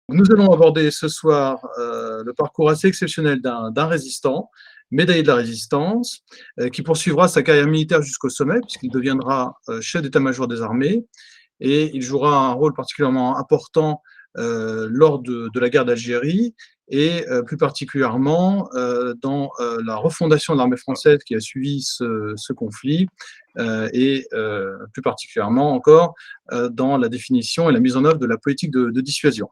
Nous allons aborder ce soir le parcours assez exceptionnel d'un résistant, médaillé de la Résistance, qui poursuivra sa carrière militaire jusqu'au sommet, puisqu'il deviendra chef d'état-major des armées, et il jouera un rôle particulièrement important lors de la guerre d'Algérie, et plus particulièrement dans la refondation de l'armée française qui a suivi ce conflit, et plus particulièrement encore dans la définition et la mise en œuvre de la politique de dissuasion.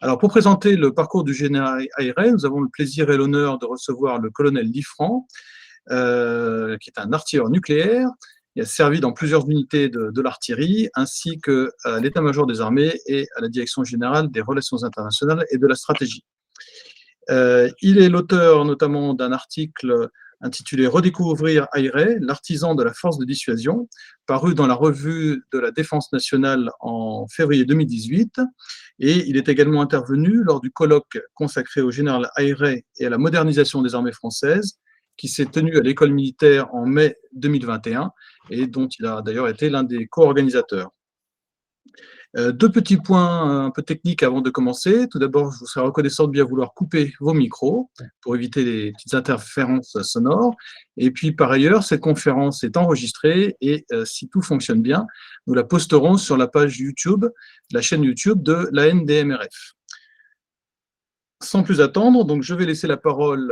Alors, pour présenter le parcours du général Ayret, nous avons le plaisir et l'honneur de recevoir le colonel Liffrand, qui est un artilleur nucléaire. Il a servi dans plusieurs unités de l'artillerie, ainsi qu'à l'état-major des armées et à la direction générale des relations internationales et de la stratégie. Il est l'auteur notamment d'un article intitulé Redécouvrir Ayret, l'artisan de la force de dissuasion, paru dans la revue de la Défense nationale en février 2018. Et il est également intervenu lors du colloque consacré au général Ayret et à la modernisation des armées françaises, qui s'est tenu à l'école militaire en mai 2021 et dont il a d'ailleurs été l'un des co-organisateurs. Deux petits points un peu techniques avant de commencer. Tout d'abord, je vous serais reconnaissant de bien vouloir couper vos micros pour éviter les petites interférences sonores. Et puis, par ailleurs, cette conférence est enregistrée et si tout fonctionne bien, nous la posterons sur la page YouTube, la chaîne YouTube de la NDMRF. Sans plus attendre, donc je vais laisser la parole,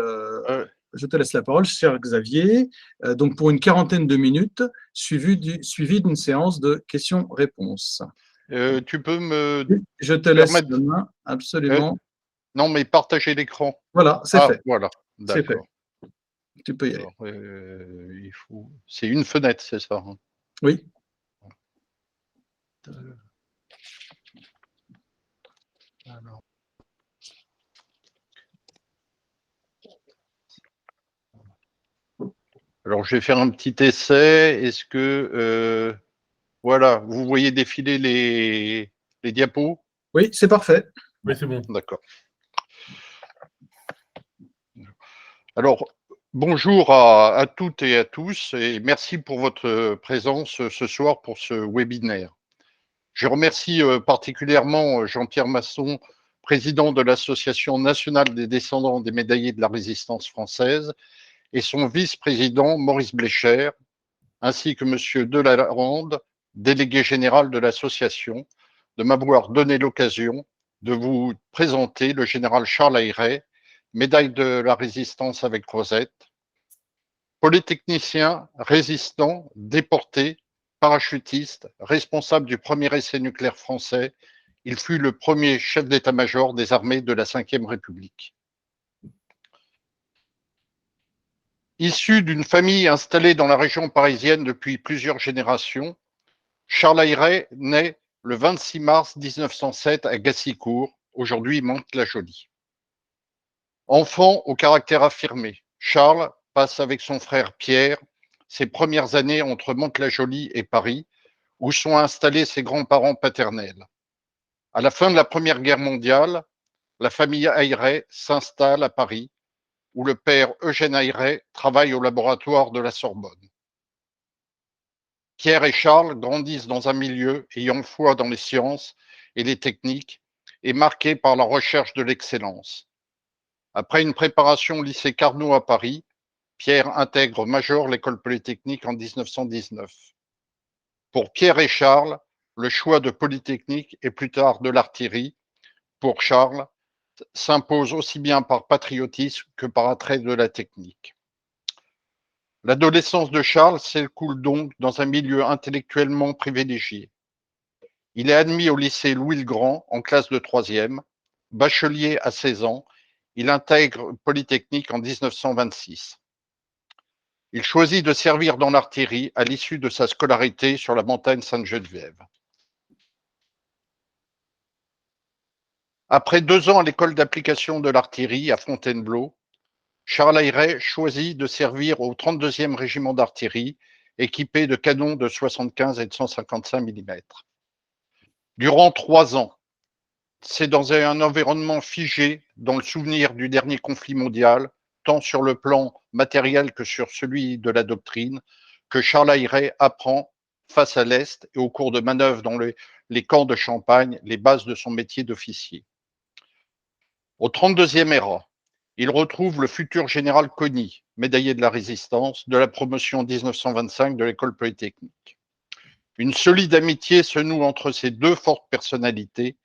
je te laisse la parole, cher Xavier, donc pour une quarantaine de minutes, suivie d'une séance de questions-réponses. Tu peux me Je te laisse permettre la main, absolument. non, mais partager l'écran. Voilà, c'est fait. Voilà, C'est fait. d'accord. Tu peux y aller. Alors, c'est une fenêtre, c'est ça, hein? Oui. Alors, je vais faire un petit essai. Est-ce que, voilà, vous voyez défiler les diapos? Oui, c'est parfait. Oui, c'est bon. D'accord. Alors, bonjour à toutes et à tous et merci pour votre présence ce soir pour ce webinaire. Je remercie particulièrement Jean-Pierre Masson, président de l'Association nationale des descendants des médaillés de la Résistance française, et son vice-président Maurice Blécher, ainsi que M. Delalande, délégué général de l'association, de m'avoir donné l'occasion de vous présenter le général Charles Ayret, médaille de la Résistance avec Rosette, polytechnicien, résistant, déporté, parachutiste, responsable du premier essai nucléaire français. Il fut le premier chef d'état-major des armées de la Ve République. Issu d'une famille installée dans la région parisienne depuis plusieurs générations, Charles Ayret naît le 26 mars 1907 à Gassicourt, aujourd'hui Mantes-la-Jolie. Enfant au caractère affirmé, Charles passe avec son frère Pierre ses premières années entre Mantes-la-Jolie et Paris, où sont installés ses grands-parents paternels. À la fin de la Première Guerre mondiale, la famille Ayret s'installe à Paris, où le père Eugène Ayret travaille au laboratoire de la Sorbonne. Pierre et Charles grandissent dans un milieu ayant foi dans les sciences et les techniques et marqué par la recherche de l'excellence. Après une préparation au lycée Carnot à Paris, Pierre intègre major l'école polytechnique en 1919. Pour Pierre et Charles, le choix de Polytechnique et plus tard de l'artillerie, pour Charles, s'impose aussi bien par patriotisme que par attrait de la technique. L'adolescence de Charles s'écoule donc dans un milieu intellectuellement privilégié. Il est admis au lycée Louis-le-Grand en classe de 3e, bachelier à 16 ans, il intègre Polytechnique en 1926. Il choisit de servir dans l'artillerie à l'issue de sa scolarité sur la montagne Sainte-Geneviève. Après 2 ans à l'école d'application de l'artillerie à Fontainebleau, Charles Ayret choisit de servir au 32e régiment d'artillerie, équipé de canons de 75 et de 155 mm. Durant 3 ans, c'est dans un environnement figé dans le souvenir du dernier conflit mondial, tant sur le plan matériel que sur celui de la doctrine, que Charles Ayret apprend face à l'Est et au cours de manœuvres dans les camps de Champagne, les bases de son métier d'officier. Au 32e ERA, il retrouve le futur général Cony, médaillé de la Résistance, de la promotion 1925 de l'École polytechnique. Une solide amitié se noue entre ces deux fortes personnalités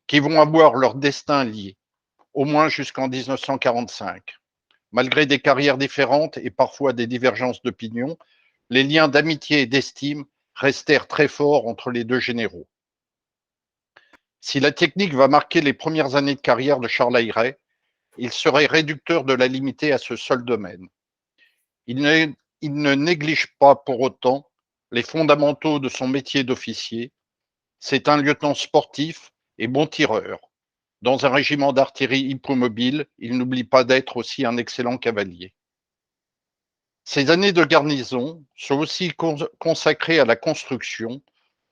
qui vont avoir leur destin lié, au moins jusqu'en 1945. Malgré des carrières différentes et parfois des divergences d'opinion, les liens d'amitié et d'estime restèrent très forts entre les deux généraux. Si la technique va marquer les premières années de carrière de Charles Ayret, il serait réducteur de la limiter à ce seul domaine. Il ne néglige pas pour autant les fondamentaux de son métier d'officier. C'est un lieutenant sportif et bon tireur. Dans un régiment d'artillerie hippomobile, il n'oublie pas d'être aussi un excellent cavalier. Ces années de garnison sont aussi consacrées à la construction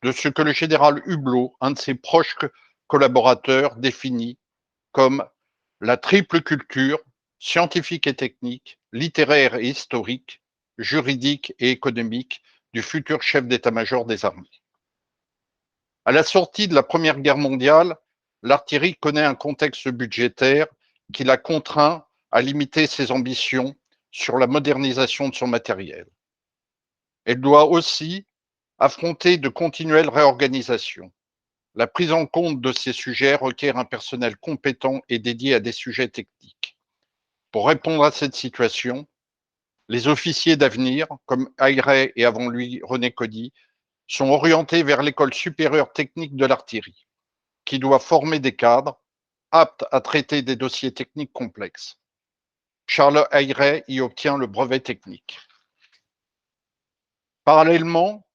de ce que le général Hublot, un de ses proches collaborateurs, définit comme la triple culture scientifique et technique, littéraire et historique, juridique et économique du futur chef d'état-major des armées. À la sortie de la Première Guerre mondiale, l'artillerie connaît un contexte budgétaire qui l'a contraint à limiter ses ambitions sur la modernisation de son matériel. Elle doit aussi affronter de continuelles réorganisations. La prise en compte de ces sujets requiert un personnel compétent et dédié à des sujets techniques. Pour répondre à cette situation, les officiers d'avenir, comme Ayret et avant lui René Cody, sont orientés vers l'école supérieure technique de l'artillerie, qui doit former des cadres aptes à traiter des dossiers techniques complexes. Charles Ayret y obtient le brevet technique. Parallèlement,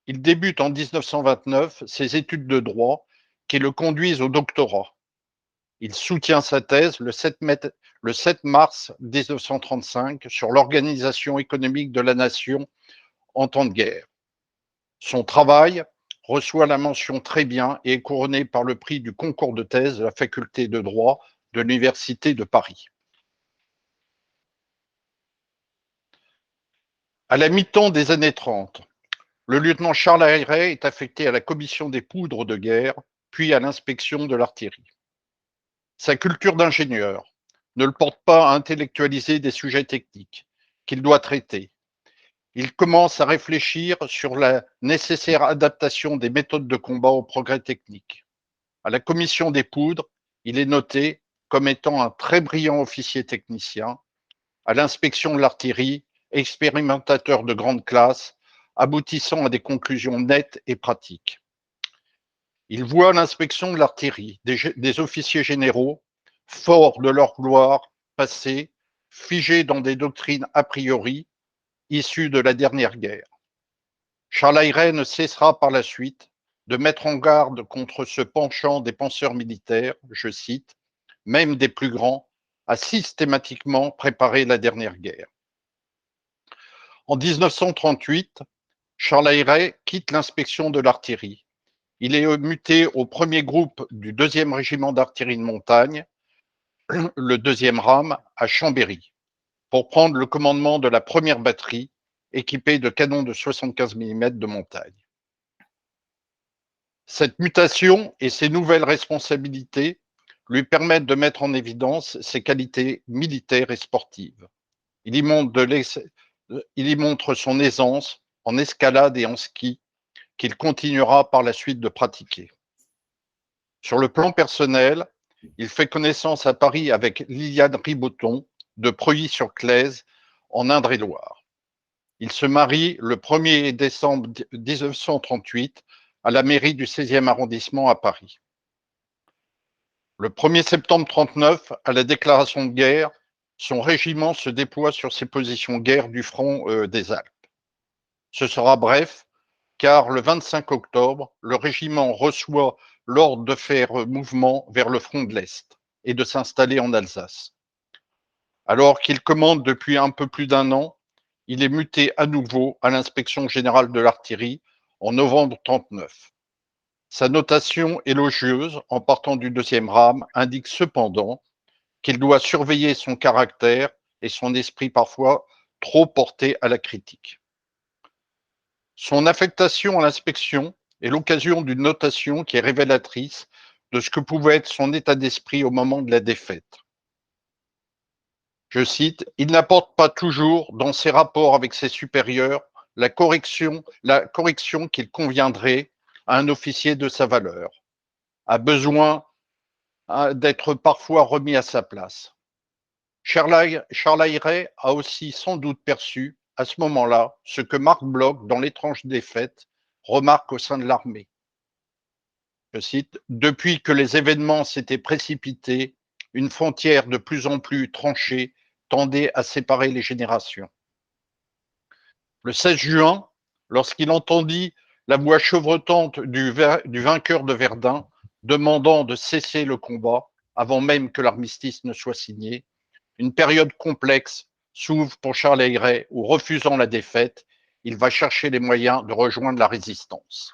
il débute en 1929 ses études de droit qui le conduisent au doctorat. Il soutient sa thèse le 7 mars 1935 sur l'organisation économique de la nation en temps de guerre. Son travail reçoit la mention très bien et est couronné par le prix du concours de thèse de la faculté de droit de l'Université de Paris. À la mi-temps des années 30, le lieutenant Charles Ayret est affecté à la commission des poudres de guerre, puis à l'inspection de l'artillerie. Sa culture d'ingénieur ne le porte pas à intellectualiser des sujets techniques qu'il doit traiter. Il commence à réfléchir sur la nécessaire adaptation des méthodes de combat au progrès technique. À la commission des poudres, il est noté comme étant un très brillant officier technicien. À l'inspection de l'artillerie, expérimentateur de grande classe, aboutissant à des conclusions nettes et pratiques. Il voit à l'inspection de l'artillerie des officiers généraux, forts de leur gloire passée, figés dans des doctrines a priori, issues de la dernière guerre. Charles Ayret ne cessera par la suite de mettre en garde contre ce penchant des penseurs militaires, je cite, même des plus grands, à systématiquement préparer la dernière guerre. En 1938, Charles Ayret quitte l'inspection de l'artillerie. Il est muté au premier groupe du 2e régiment d'artillerie de montagne, le 2e RAM, à Chambéry, pour prendre le commandement de la première batterie, équipée de canons de 75 mm de montagne. Cette mutation et ces nouvelles responsabilités lui permettent de mettre en évidence ses qualités militaires et sportives. Il y montre son aisance en escalade et en ski, qu'il continuera par la suite de pratiquer. Sur le plan personnel, il fait connaissance à Paris avec Liliane Riboton de Preuilly-sur-Claise, en Indre-et-Loire. Il se marie le 1er décembre 1938 à la mairie du 16e arrondissement à Paris. Le 1er septembre 1939, à la déclaration de guerre, son régiment se déploie sur ses positions guerre du front des Alpes. Ce sera bref, car le 25 octobre, le régiment reçoit l'ordre de faire mouvement vers le front de l'Est et de s'installer en Alsace. Alors qu'il commande depuis un peu plus d'1 an, il est muté à nouveau à l'inspection générale de l'artillerie en novembre 1939. Sa notation élogieuse en partant du 2e RAM indique cependant qu'il doit surveiller son caractère et son esprit parfois trop porté à la critique. Son affectation à l'inspection est l'occasion d'une notation qui est révélatrice de ce que pouvait être son état d'esprit au moment de la défaite. Je cite, « Il n'apporte pas toujours, dans ses rapports avec ses supérieurs, la correction qu'il conviendrait à un officier de sa valeur, a besoin d'être parfois remis à sa place. » Charles Ayret a aussi sans doute perçu, à ce moment-là, ce que Marc Bloch, dans L'étrange défaite, remarque au sein de l'armée. Je cite, « Depuis que les événements s'étaient précipités, une frontière de plus en plus tranchée tendait à séparer les générations. » Le 16 juin, lorsqu'il entendit la voix chevrotante du vainqueur de Verdun demandant de cesser le combat avant même que l'armistice ne soit signé, une période complexe s'ouvre pour Charles Ayret où, refusant la défaite, il va chercher les moyens de rejoindre la résistance.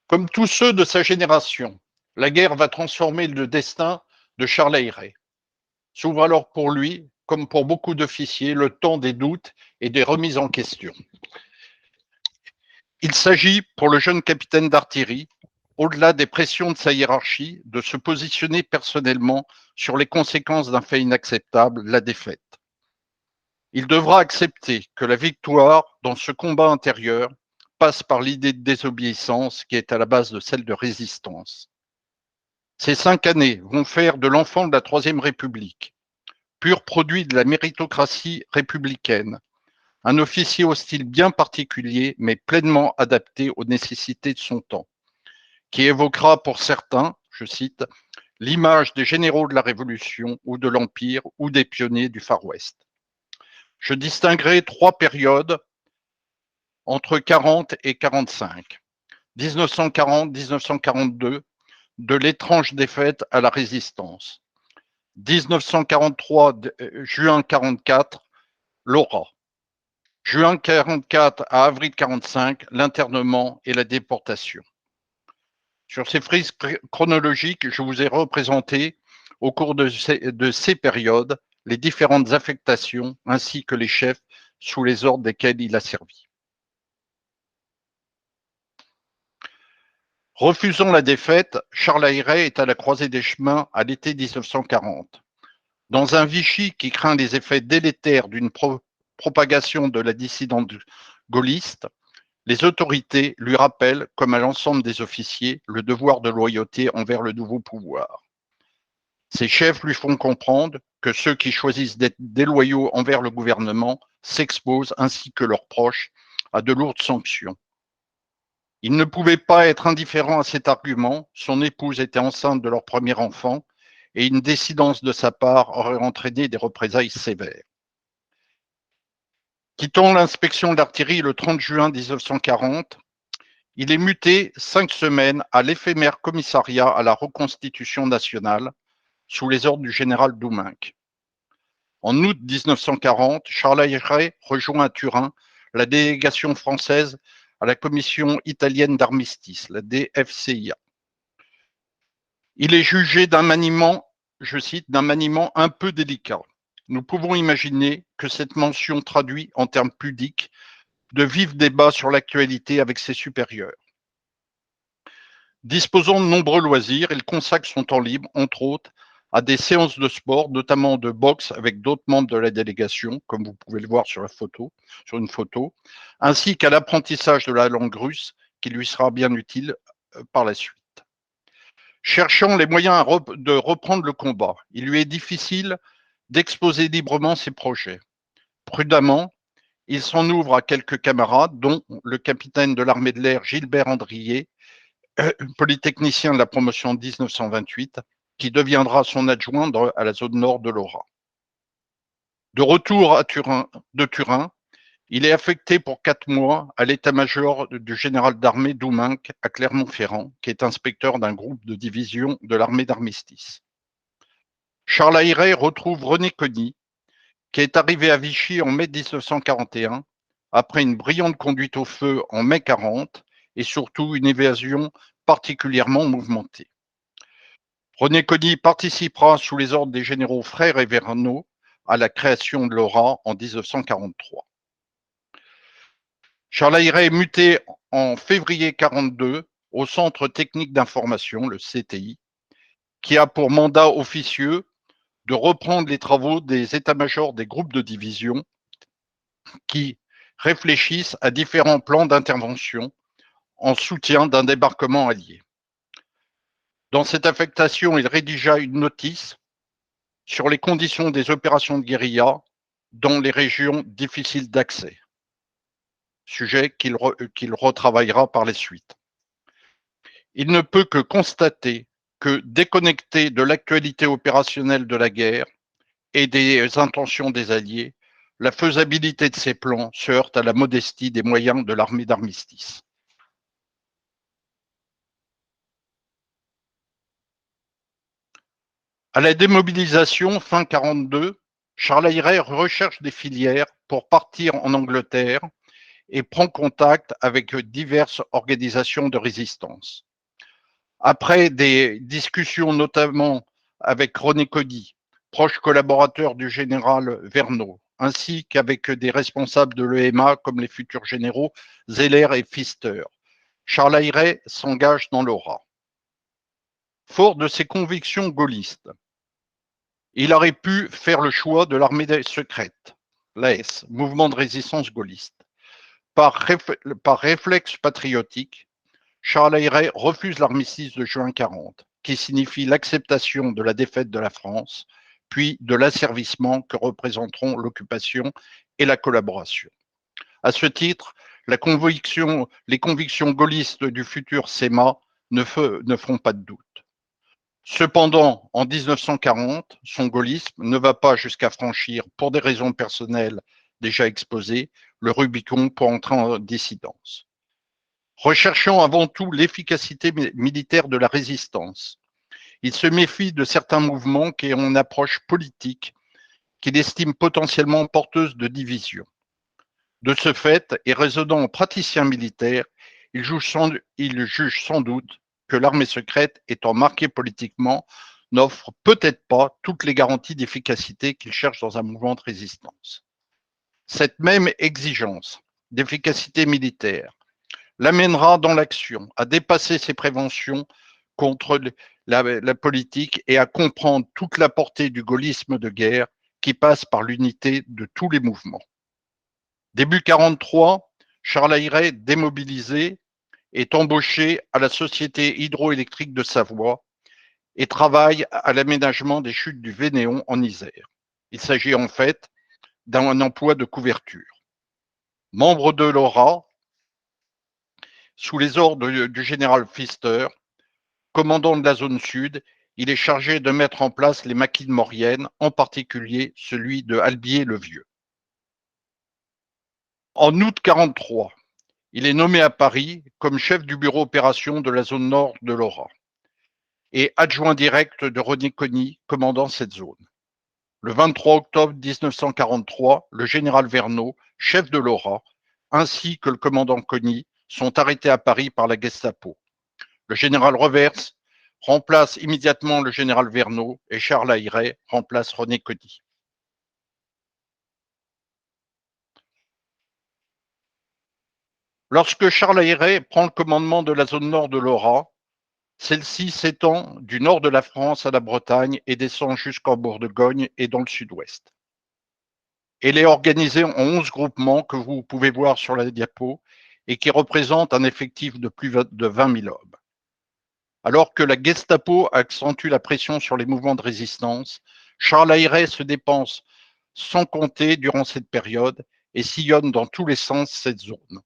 Comme tous ceux de sa génération, la guerre va transformer le destin de Charles Ayret. S'ouvre alors pour lui, comme pour beaucoup d'officiers, le temps des doutes et des remises en question. Il s'agit, pour le jeune capitaine d'artillerie, au-delà des pressions de sa hiérarchie, de se positionner personnellement sur les conséquences d'un fait inacceptable, la défaite. Il devra accepter que la victoire, dans ce combat intérieur, passe par l'idée de désobéissance qui est à la base de celle de résistance. Ces 5 années vont faire de l'enfant de la Troisième République, pur produit de la méritocratie républicaine, un officier au style bien particulier, mais pleinement adapté aux nécessités de son temps, qui évoquera pour certains, je cite, l'image des généraux de la Révolution ou de l'Empire ou des pionniers du Far West. Je distinguerai 3 périodes entre 40 et 45. 1940-1942, de l'étrange défaite à la résistance. 1943, juin 44, l'Aura. Juin 44 à avril 45, l'internement et la déportation. Sur ces frises chronologiques, je vous ai représenté, au cours de ces périodes, les différentes affectations ainsi que les chefs sous les ordres desquels il a servi. Refusant la défaite, Charles Ayret est à la croisée des chemins à l'été 1940. Dans un Vichy qui craint les effets délétères d'une propagation de la dissidence gaulliste, les autorités lui rappellent, comme à l'ensemble des officiers, le devoir de loyauté envers le nouveau pouvoir. Ses chefs lui font comprendre que ceux qui choisissent d'être déloyaux envers le gouvernement s'exposent, ainsi que leurs proches, à de lourdes sanctions. Il ne pouvait pas être indifférent à cet argument, son épouse était enceinte de leur premier enfant, et une décidence de sa part aurait entraîné des représailles sévères. Quittant l'inspection de l'artillerie le 30 juin 1940, il est muté 5 semaines à l'éphémère commissariat à la reconstitution nationale, sous les ordres du général Doumenc. En août 1940, Charles Ayret rejoint à Turin la délégation française à la Commission italienne d'armistice, la DFCIA. Il est jugé d'un maniement, je cite, d'un maniement un peu délicat. Nous pouvons imaginer que cette mention traduit, en termes pudiques, de vifs débats sur l'actualité avec ses supérieurs. Disposant de nombreux loisirs, il consacre son temps libre, entre autres, à des séances de sport, notamment de boxe avec d'autres membres de la délégation, comme vous pouvez le voir sur une photo, ainsi qu'à l'apprentissage de la langue russe, qui lui sera bien utile par la suite. Cherchant les moyens de reprendre le combat, il lui est difficile d'exposer librement ses projets. Prudemment, il s'en ouvre à quelques camarades, dont le capitaine de l'armée de l'air Gilbert Andrier, polytechnicien de la promotion 1928, qui deviendra son adjoint à la zone nord de l'Aura. De retour de Turin, il est affecté pour 4 mois à l'état-major du général d'armée Doumenc à Clermont-Ferrand, qui est inspecteur d'un groupe de division de l'armée d'armistice. Charles Ayret retrouve René Cogny, qui est arrivé à Vichy en mai 1941, après une brillante conduite au feu en mai 40, et surtout une évasion particulièrement mouvementée. René Cogny participera sous les ordres des généraux Frère et Verneau à la création de l'Aura en 1943. Charles Ayret est muté en février 1942 au Centre technique d'information, le CTI, qui a pour mandat officieux de reprendre les travaux des états-majors des groupes de division qui réfléchissent à différents plans d'intervention en soutien d'un débarquement allié. Dans cette affectation, il rédigea une notice sur les conditions des opérations de guérilla dans les régions difficiles d'accès, sujet qu'il retravaillera par la suite. Il ne peut que constater que, déconnecté de l'actualité opérationnelle de la guerre et des intentions des Alliés, la faisabilité de ces plans se heurte à la modestie des moyens de l'armée d'armistice. À la démobilisation, fin 1942, Charles Ayret recherche des filières pour partir en Angleterre et prend contact avec diverses organisations de résistance. Après des discussions notamment avec René Cody, proche collaborateur du général Verneau, ainsi qu'avec des responsables de l'EMA comme les futurs généraux Zeller et Pfister, Charles Ayret s'engage dans l'ORA. Fort de ses convictions gaullistes, il aurait pu faire le choix de l'armée secrète, l'AS, mouvement de résistance gaulliste. Par réflexe patriotique, Charles Ayret refuse l'armistice de juin 1940, qui signifie l'acceptation de la défaite de la France, puis de l'asservissement que représenteront l'occupation et la collaboration. À ce titre, les convictions gaullistes du futur CEMA ne feront pas de doute. Cependant, en 1940, son gaullisme ne va pas jusqu'à franchir, pour des raisons personnelles déjà exposées, le Rubicon pour entrer en dissidence. Recherchant avant tout l'efficacité militaire de la résistance, il se méfie de certains mouvements qui ont une approche politique qu'il estime potentiellement porteuse de division. De ce fait, et raisonnant en praticien militaire, il juge sans doute que l'armée secrète, étant marquée politiquement, n'offre peut-être pas toutes les garanties d'efficacité qu'il cherche dans un mouvement de résistance. Cette même exigence d'efficacité militaire l'amènera dans l'action à dépasser ses préventions contre la politique et à comprendre toute la portée du gaullisme de guerre qui passe par l'unité de tous les mouvements. Début 1943, Charles Ayret, démobilisé, est embauché à la Société hydroélectrique de Savoie et travaille à l'aménagement des chutes du Vénéon en Isère. Il s'agit en fait d'un emploi de couverture. Membre de l'ORA, sous les ordres du général Pfister, commandant de la zone sud, il est chargé de mettre en place les maquis de Maurienne, en particulier celui de Albier-le-Vieux. En août 1943, il est nommé à Paris comme chef du bureau opération de la zone nord de l'ORA et adjoint direct de René Cony, commandant cette zone. Le 23 octobre 1943, le général Verneau, chef de l'ORA, ainsi que le commandant Cony sont arrêtés à Paris par la Gestapo. Le général Revers remplace immédiatement le général Verneau et Charles Ayret remplace René Cody. Lorsque Charles Ayret prend le commandement de la zone nord de l'ORA, celle-ci s'étend du nord de la France à la Bretagne et descend jusqu'en Bourgogne et dans le sud-ouest. Elle est organisée en 11 groupements que vous pouvez voir sur la diapo et qui représentent un effectif de plus de 20 000 hommes. Alors que la Gestapo accentue la pression sur les mouvements de résistance, Charles Ayret se dépense sans compter durant cette période et sillonne dans tous les sens cette zone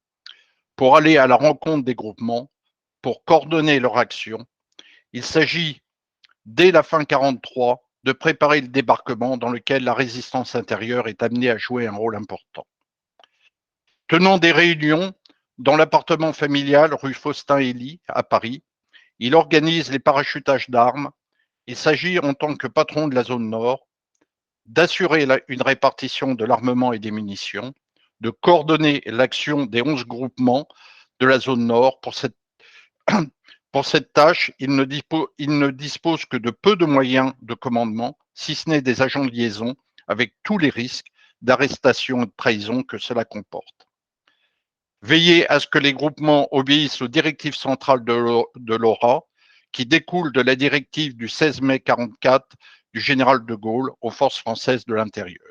pour aller à la rencontre des groupements, pour coordonner leur action. Il s'agit, dès la fin 1943, de préparer le débarquement dans lequel la résistance intérieure est amenée à jouer un rôle important. Tenant des réunions dans l'appartement familial rue Faustin-Hélie à Paris, il organise les parachutages d'armes. Il s'agit, en tant que patron de la zone nord, d'assurer une répartition de l'armement et des munitions, de coordonner l'action des 11 groupements de la zone nord. Pour cette tâche, il ne dispose que de peu de moyens de commandement, si ce n'est des agents de liaison, avec tous les risques d'arrestation et de trahison que cela comporte. Veiller à ce que les groupements obéissent aux directives centrales de l'ORA, qui découlent de la directive du 16 mai 1944 du général de Gaulle aux forces françaises de l'intérieur.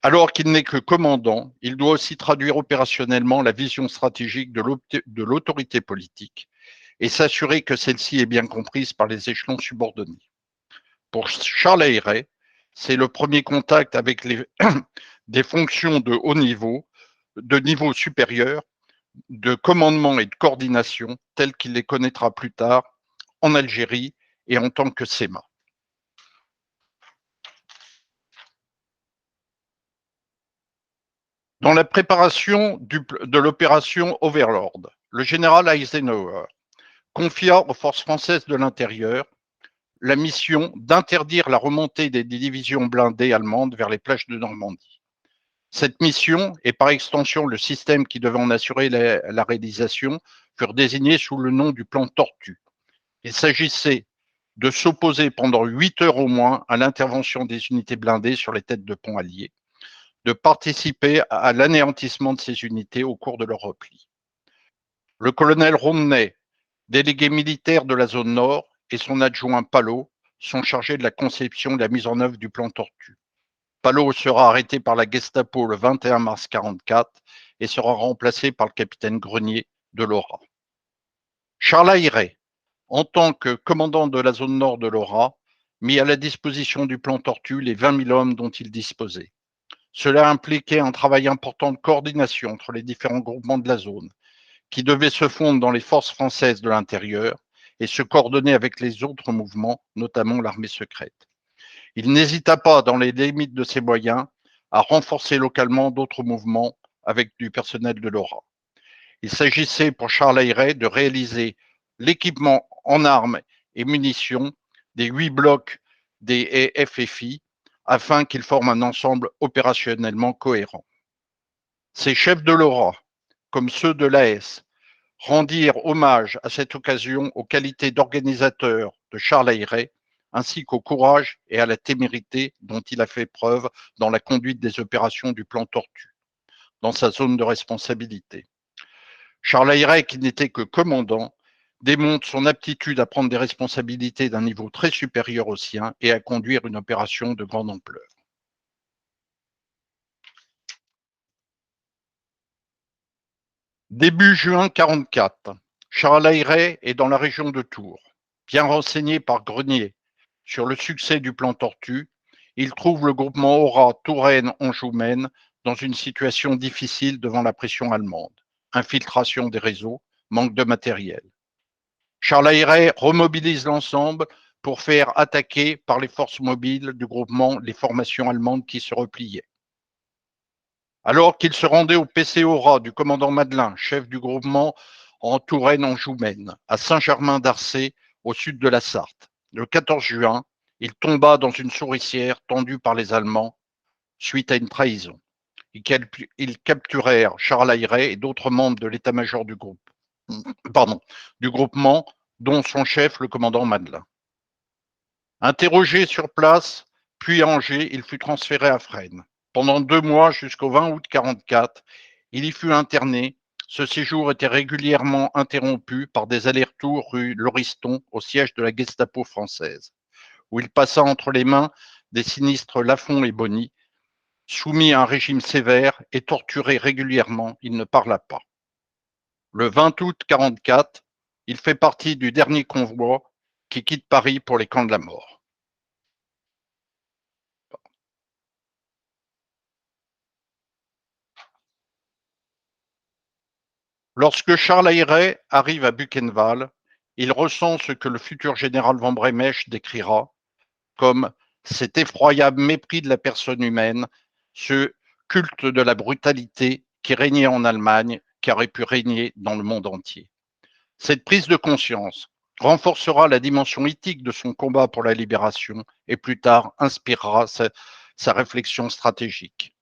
Alors qu'il n'est que commandant, il doit aussi traduire opérationnellement la vision stratégique de l'autorité politique et s'assurer que celle-ci est bien comprise par les échelons subordonnés. Pour Charles Ayret, c'est le premier contact avec des fonctions de haut niveau, de niveau supérieur, de commandement et de coordination, telles qu'il les connaîtra plus tard en Algérie et en tant que SEMA. Dans la préparation de l'opération Overlord, le général Eisenhower confia aux forces françaises de l'intérieur la mission d'interdire la remontée des divisions blindées allemandes vers les plages de Normandie. Cette mission, et par extension le système qui devait en assurer la réalisation, furent désignés sous le nom du plan Tortue. Il s'agissait de s'opposer pendant 8 heures au moins à l'intervention des unités blindées sur les têtes de pont alliées, de participer à l'anéantissement de ces unités au cours de leur repli. Le colonel Romney, délégué militaire de la zone nord, et son adjoint Palot sont chargés de la conception et de la mise en œuvre du plan Tortue. Palot sera arrêté par la Gestapo le 21 mars 1944 et sera remplacé par le capitaine Grenier de l'ORA. Charles Ayret, en tant que commandant de la zone nord de l'ORA, mit à la disposition du plan Tortue les 20 000 hommes dont il disposait. Cela impliquait un travail important de coordination entre les différents groupements de la zone, qui devaient se fondre dans les forces françaises de l'intérieur et se coordonner avec les autres mouvements, notamment l'armée secrète. Il n'hésita pas, dans les limites de ses moyens, à renforcer localement d'autres mouvements avec du personnel de l'ORA. Il s'agissait pour Charles Ayret de réaliser l'équipement en armes et munitions des 8 blocs des FFI afin qu'ils forment un ensemble opérationnellement cohérent. Ces chefs de l'ORA, comme ceux de l'AS, rendirent hommage à cette occasion aux qualités d'organisateur de Charles Ayret, ainsi qu'au courage et à la témérité dont il a fait preuve dans la conduite des opérations du plan Tortue, dans sa zone de responsabilité. Charles Ayret, qui n'était que commandant, démontre son aptitude à prendre des responsabilités d'un niveau très supérieur au sien et à conduire une opération de grande ampleur. Début juin 1944, Charles Ayret est dans la région de Tours. Bien renseigné par Grenier sur le succès du plan Tortue, il trouve le groupement Aura Touraine-Anjou-Maine dans une situation difficile devant la pression allemande, infiltration des réseaux, manque de matériel. Charles Ayret remobilise l'ensemble pour faire attaquer par les forces mobiles du groupement les formations allemandes qui se repliaient. Alors qu'il se rendait au PC-Aura du commandant Madelin, chef du groupement en Touraine-Anjou-Maine, à Saint-Germain-d'Arcé, au sud de la Sarthe, le 14 juin, il tomba dans une souricière tendue par les Allemands suite à une trahison. Ils capturèrent Charles Ayret et d'autres membres de l'état-major du groupement, dont son chef, le commandant Madelin. Interrogé sur place, puis à Angers, il fut transféré à Fresnes. Pendant 2 mois, jusqu'au 20 août 1944, il y fut interné. Ce séjour était régulièrement interrompu par des allers-retours rue Lauriston, au siège de la Gestapo française, où il passa entre les mains des sinistres Lafont et Bonny. Soumis à un régime sévère et torturé régulièrement, il ne parla pas. Le 20 août 1944, il fait partie du dernier convoi qui quitte Paris pour les camps de la mort. Lorsque Charles Ayret arrive à Buchenwald, il ressent ce que le futur général von Bremesche décrira comme cet effroyable mépris de la personne humaine, ce culte de la brutalité qui régnait en Allemagne, qui aurait pu régner dans le monde entier. Cette prise de conscience renforcera la dimension éthique de son combat pour la libération et plus tard inspirera sa réflexion stratégique.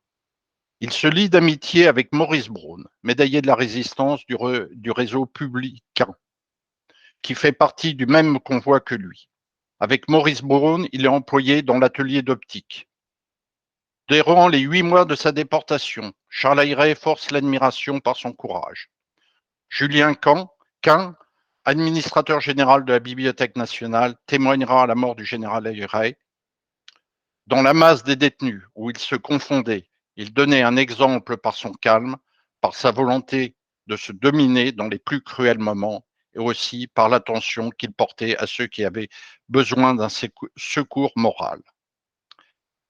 Il se lie d'amitié avec Maurice Braun, médaillé de la résistance du réseau Publicain, qui fait partie du même convoi que lui. Avec Maurice Braun, il est employé dans l'atelier d'optique. Durant les 8 mois de sa déportation, Charles Ayret force l'admiration par son courage. Julien Quint, administrateur général de la Bibliothèque nationale, témoignera à la mort du général Ayret. Dans la masse des détenus, où il se confondait, il donnait un exemple par son calme, par sa volonté de se dominer dans les plus cruels moments, et aussi par l'attention qu'il portait à ceux qui avaient besoin d'un secours moral.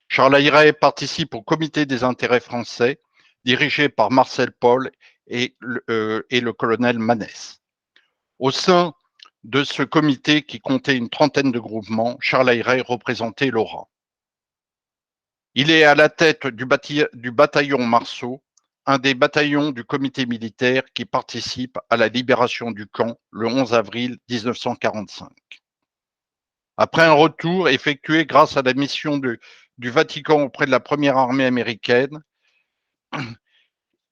Charles Ayret participe au comité des intérêts français, dirigé par Marcel Paul et le colonel Manès. Au sein de ce comité qui comptait une trentaine de groupements, Charles Ayret représentait l'Haut-Rhin. Il est à la tête du bataillon Marceau, un des bataillons du comité militaire qui participe à la libération du camp le 11 avril 1945. Après un retour effectué grâce à la mission du Vatican auprès de la première armée américaine,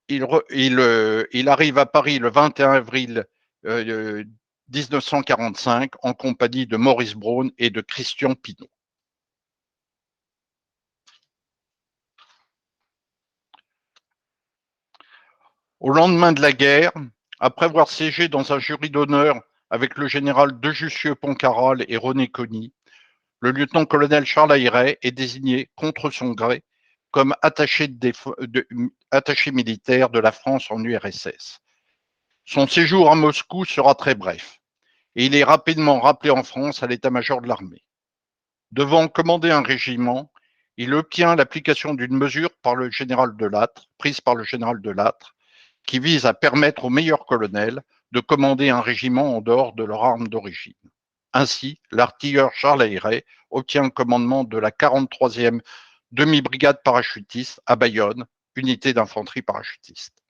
il arrive à Paris le 21 avril 1945 en compagnie de Maurice Braun et de Christian Pineau. Au lendemain de la guerre, après avoir siégé dans un jury d'honneur avec le général de Jussieu-Poncaral et René Conny, le lieutenant-colonel Charles Ayret est désigné contre son gré comme attaché militaire de la France en URSS. Son séjour à Moscou sera très bref et il est rapidement rappelé en France à l'état-major de l'armée. Devant commander un régiment, il obtient l'application d'une mesure prise par le général de Lattre, qui vise à permettre aux meilleurs colonels de commander un régiment en dehors de leur arme d'origine. Ainsi, l'artilleur Charles Ayret obtient le commandement de la 43e demi-brigade parachutiste à Bayonne, unité d'infanterie parachutiste.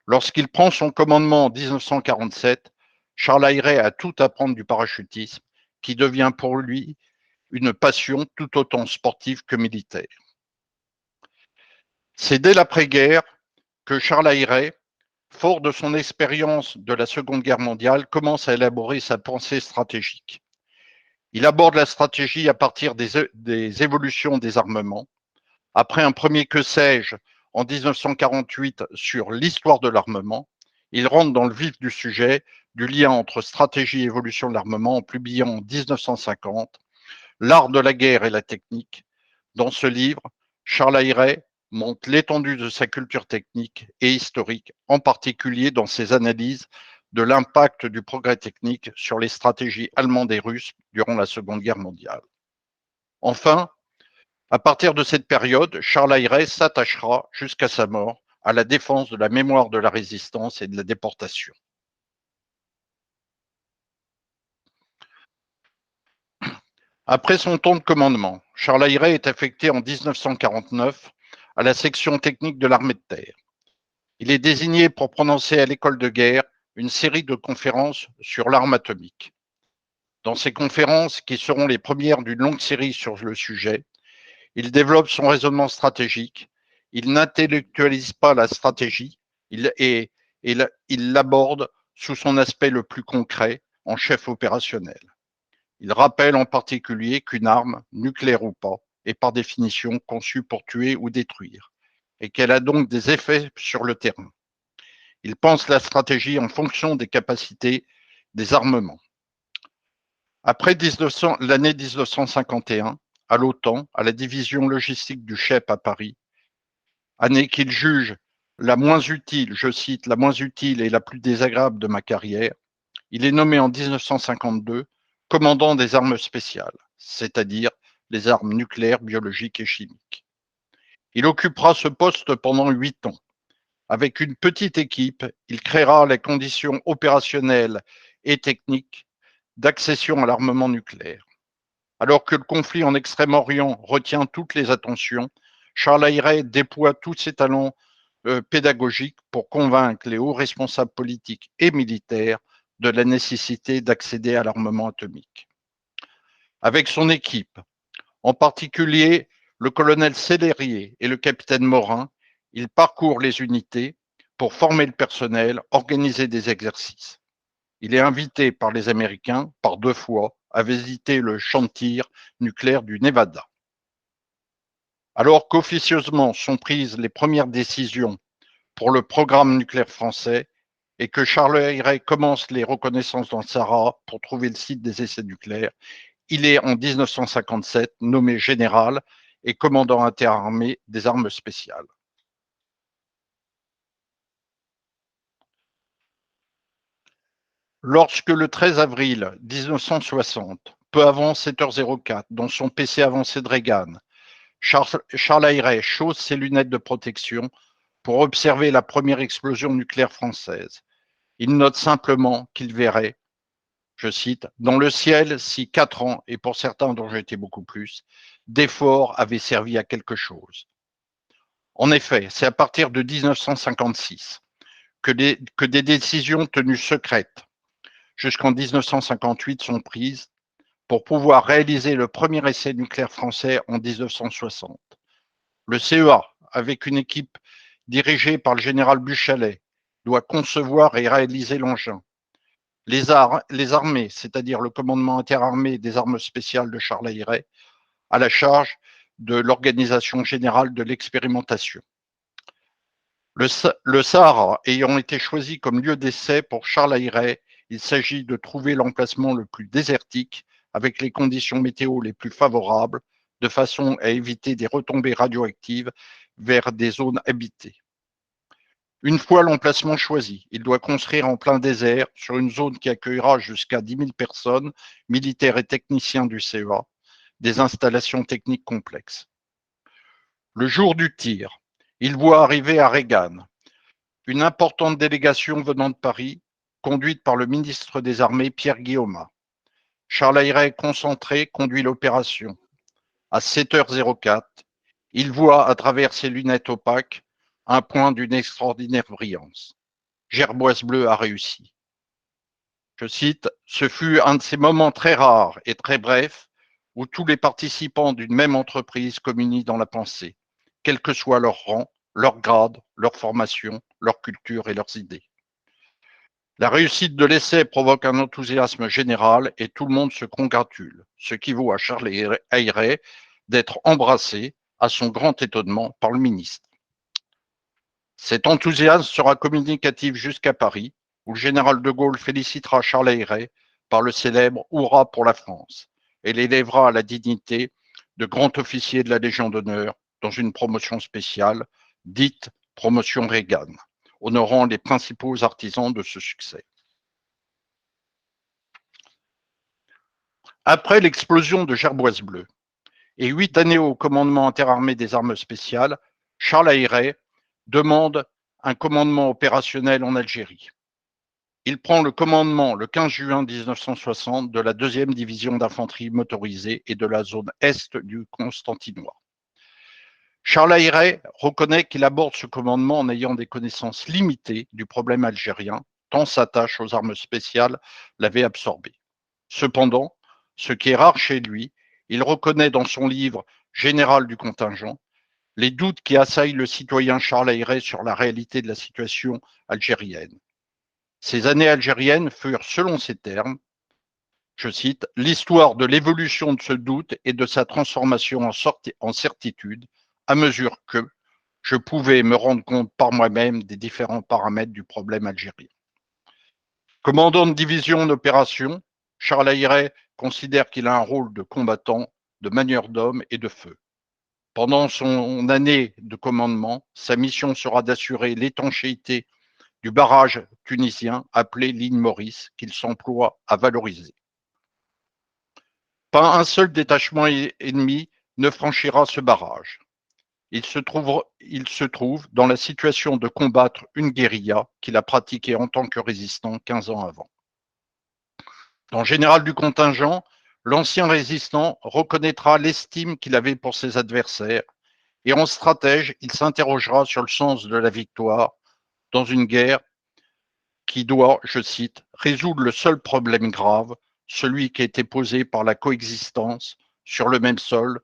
Lorsqu'il prend son commandement en 1947, Charles Ayret a tout à apprendre du parachutisme, qui devient pour lui une passion tout autant sportive que militaire. C'est dès l'après-guerre que Charles Ayret, fort de son expérience de la Seconde Guerre mondiale, commence à élaborer sa pensée stratégique. Il aborde la stratégie à partir des évolutions des armements. Après un premier que sais-je en 1948 sur l'histoire de l'armement, il rentre dans le vif du sujet du lien entre stratégie et évolution de l'armement en publiant en 1950 L'art de la guerre et la technique. Dans ce livre, Charles Ayret montre l'étendue de sa culture technique et historique, en particulier dans ses analyses de l'impact du progrès technique sur les stratégies allemandes et russes durant la Seconde Guerre mondiale. Enfin, à partir de cette période, Charles Ayret s'attachera jusqu'à sa mort à la défense de la mémoire de la résistance et de la déportation. Après son temps de commandement, Charles Ayret est affecté en 1949 à la section technique de l'armée de terre. Il est désigné pour prononcer à l'école de guerre une série de conférences sur l'arme atomique. Dans ces conférences, qui seront les premières d'une longue série sur le sujet, il développe son raisonnement stratégique, il n'intellectualise pas la stratégie, il l'aborde sous son aspect le plus concret en chef opérationnel. Il rappelle en particulier qu'une arme, nucléaire ou pas, est par définition conçue pour tuer ou détruire, et qu'elle a donc des effets sur le terrain. Il pense la stratégie en fonction des capacités des armements. Après l'année 1951, à l'OTAN, à la division logistique du Chep à Paris, année qu'il juge la moins utile, je cite, la moins utile et la plus désagréable de ma carrière, il est nommé en 1952 commandant des armes spéciales, c'est-à-dire les armes nucléaires, biologiques et chimiques. Il occupera ce poste pendant 8 ans. Avec une petite équipe, il créera les conditions opérationnelles et techniques d'accession à l'armement nucléaire. Alors que le conflit en Extrême-Orient retient toutes les attentions, Charles Ayret déploie tous ses talents pédagogiques pour convaincre les hauts responsables politiques et militaires de la nécessité d'accéder à l'armement atomique. Avec son équipe, en particulier le colonel Sellerier et le capitaine Morin, il parcourt les unités pour former le personnel, organiser des exercices. Il est invité par les Américains, par 2 fois, à visiter le champ de tir nucléaire du Nevada. Alors qu'officieusement sont prises les premières décisions pour le programme nucléaire français et que Charles Ayret commence les reconnaissances dans le Sahara pour trouver le site des essais nucléaires, il est en 1957 nommé général et commandant interarmé des armes spéciales. Lorsque le 13 avril 1960, peu avant 7h04, dans son PC avancé de Reagan, Charles Ayret chausse ses lunettes de protection pour observer la première explosion nucléaire française. Il note simplement qu'il verrait, je cite, dans le ciel si 4 ans, et pour certains dont j'étais beaucoup plus, d'efforts avaient servi à quelque chose. En effet, c'est à partir de 1956 que des décisions tenues secrètes jusqu'en 1958 sont prises pour pouvoir réaliser le premier essai nucléaire français en 1960. Le CEA, avec une équipe dirigée par le général Buchalet, doit concevoir et réaliser l'engin. Les armées, c'est-à-dire le commandement interarmé des armes spéciales de Charles Ayret, à la charge de l'organisation générale de l'expérimentation. Le Sahara ayant été choisi comme lieu d'essai pour Charles Ayret, il s'agit de trouver l'emplacement le plus désertique avec les conditions météo les plus favorables, de façon à éviter des retombées radioactives vers des zones habitées. Une fois l'emplacement choisi, il doit construire en plein désert, sur une zone qui accueillera jusqu'à 10 000 personnes, militaires et techniciens du CEA, des installations techniques complexes. Le jour du tir, il voit arriver à Reagan une importante délégation venant de Paris, conduite par le ministre des Armées Pierre Guillaume. Charles Ayret, concentré, conduit l'opération. À 7h04, il voit à travers ses lunettes opaques un point d'une extraordinaire brillance. Gerboise bleue a réussi. Je cite, ce fut un de ces moments très rares et très brefs où tous les participants d'une même entreprise communient dans la pensée, quel que soit leur rang, leur grade, leur formation, leur culture et leurs idées. La réussite de l'essai provoque un enthousiasme général et tout le monde se congratule, ce qui vaut à Charles Ayret d'être embrassé, à son grand étonnement, par le ministre. Cet enthousiasme sera communicatif jusqu'à Paris, où le général de Gaulle félicitera Charles Ayret par le célèbre Hurrah pour la France et l'élèvera à la dignité de grand officier de la Légion d'honneur dans une promotion spéciale, dite promotion Reagan, honorant les principaux artisans de ce succès. Après l'explosion de Gerboise bleue et 8 années au commandement interarmé des armes spéciales, Charles Ayret demande un commandement opérationnel en Algérie. Il prend le commandement le 15 juin 1960 de la 2e division d'infanterie motorisée et de la zone est du Constantinois. Charles Ayret reconnaît qu'il aborde ce commandement en ayant des connaissances limitées du problème algérien, tant sa tâche aux armes spéciales l'avait absorbé. Cependant, ce qui est rare chez lui, il reconnaît dans son livre Général du contingent les doutes qui assaillent le citoyen Charles Ayret sur la réalité de la situation algérienne. Ces années algériennes furent, selon ses termes, je cite, l'histoire de l'évolution de ce doute et de sa transformation en certitude, à mesure que je pouvais me rendre compte par moi-même des différents paramètres du problème algérien. Commandant de division en opération, Charles Ayret considère qu'il a un rôle de combattant, de manieur d'homme et de feu. Pendant son année de commandement, sa mission sera d'assurer l'étanchéité du barrage tunisien appelé ligne Maurice, qu'il s'emploie à valoriser. Pas un seul détachement ennemi ne franchira ce barrage. Il se trouve dans la situation de combattre une guérilla qu'il a pratiquée en tant que résistant 15 ans avant. Dans Général du contingent, l'ancien résistant reconnaîtra l'estime qu'il avait pour ses adversaires et en stratège, il s'interrogera sur le sens de la victoire dans une guerre qui doit, je cite, résoudre le seul problème grave, celui qui a été posé par la coexistence sur le même sol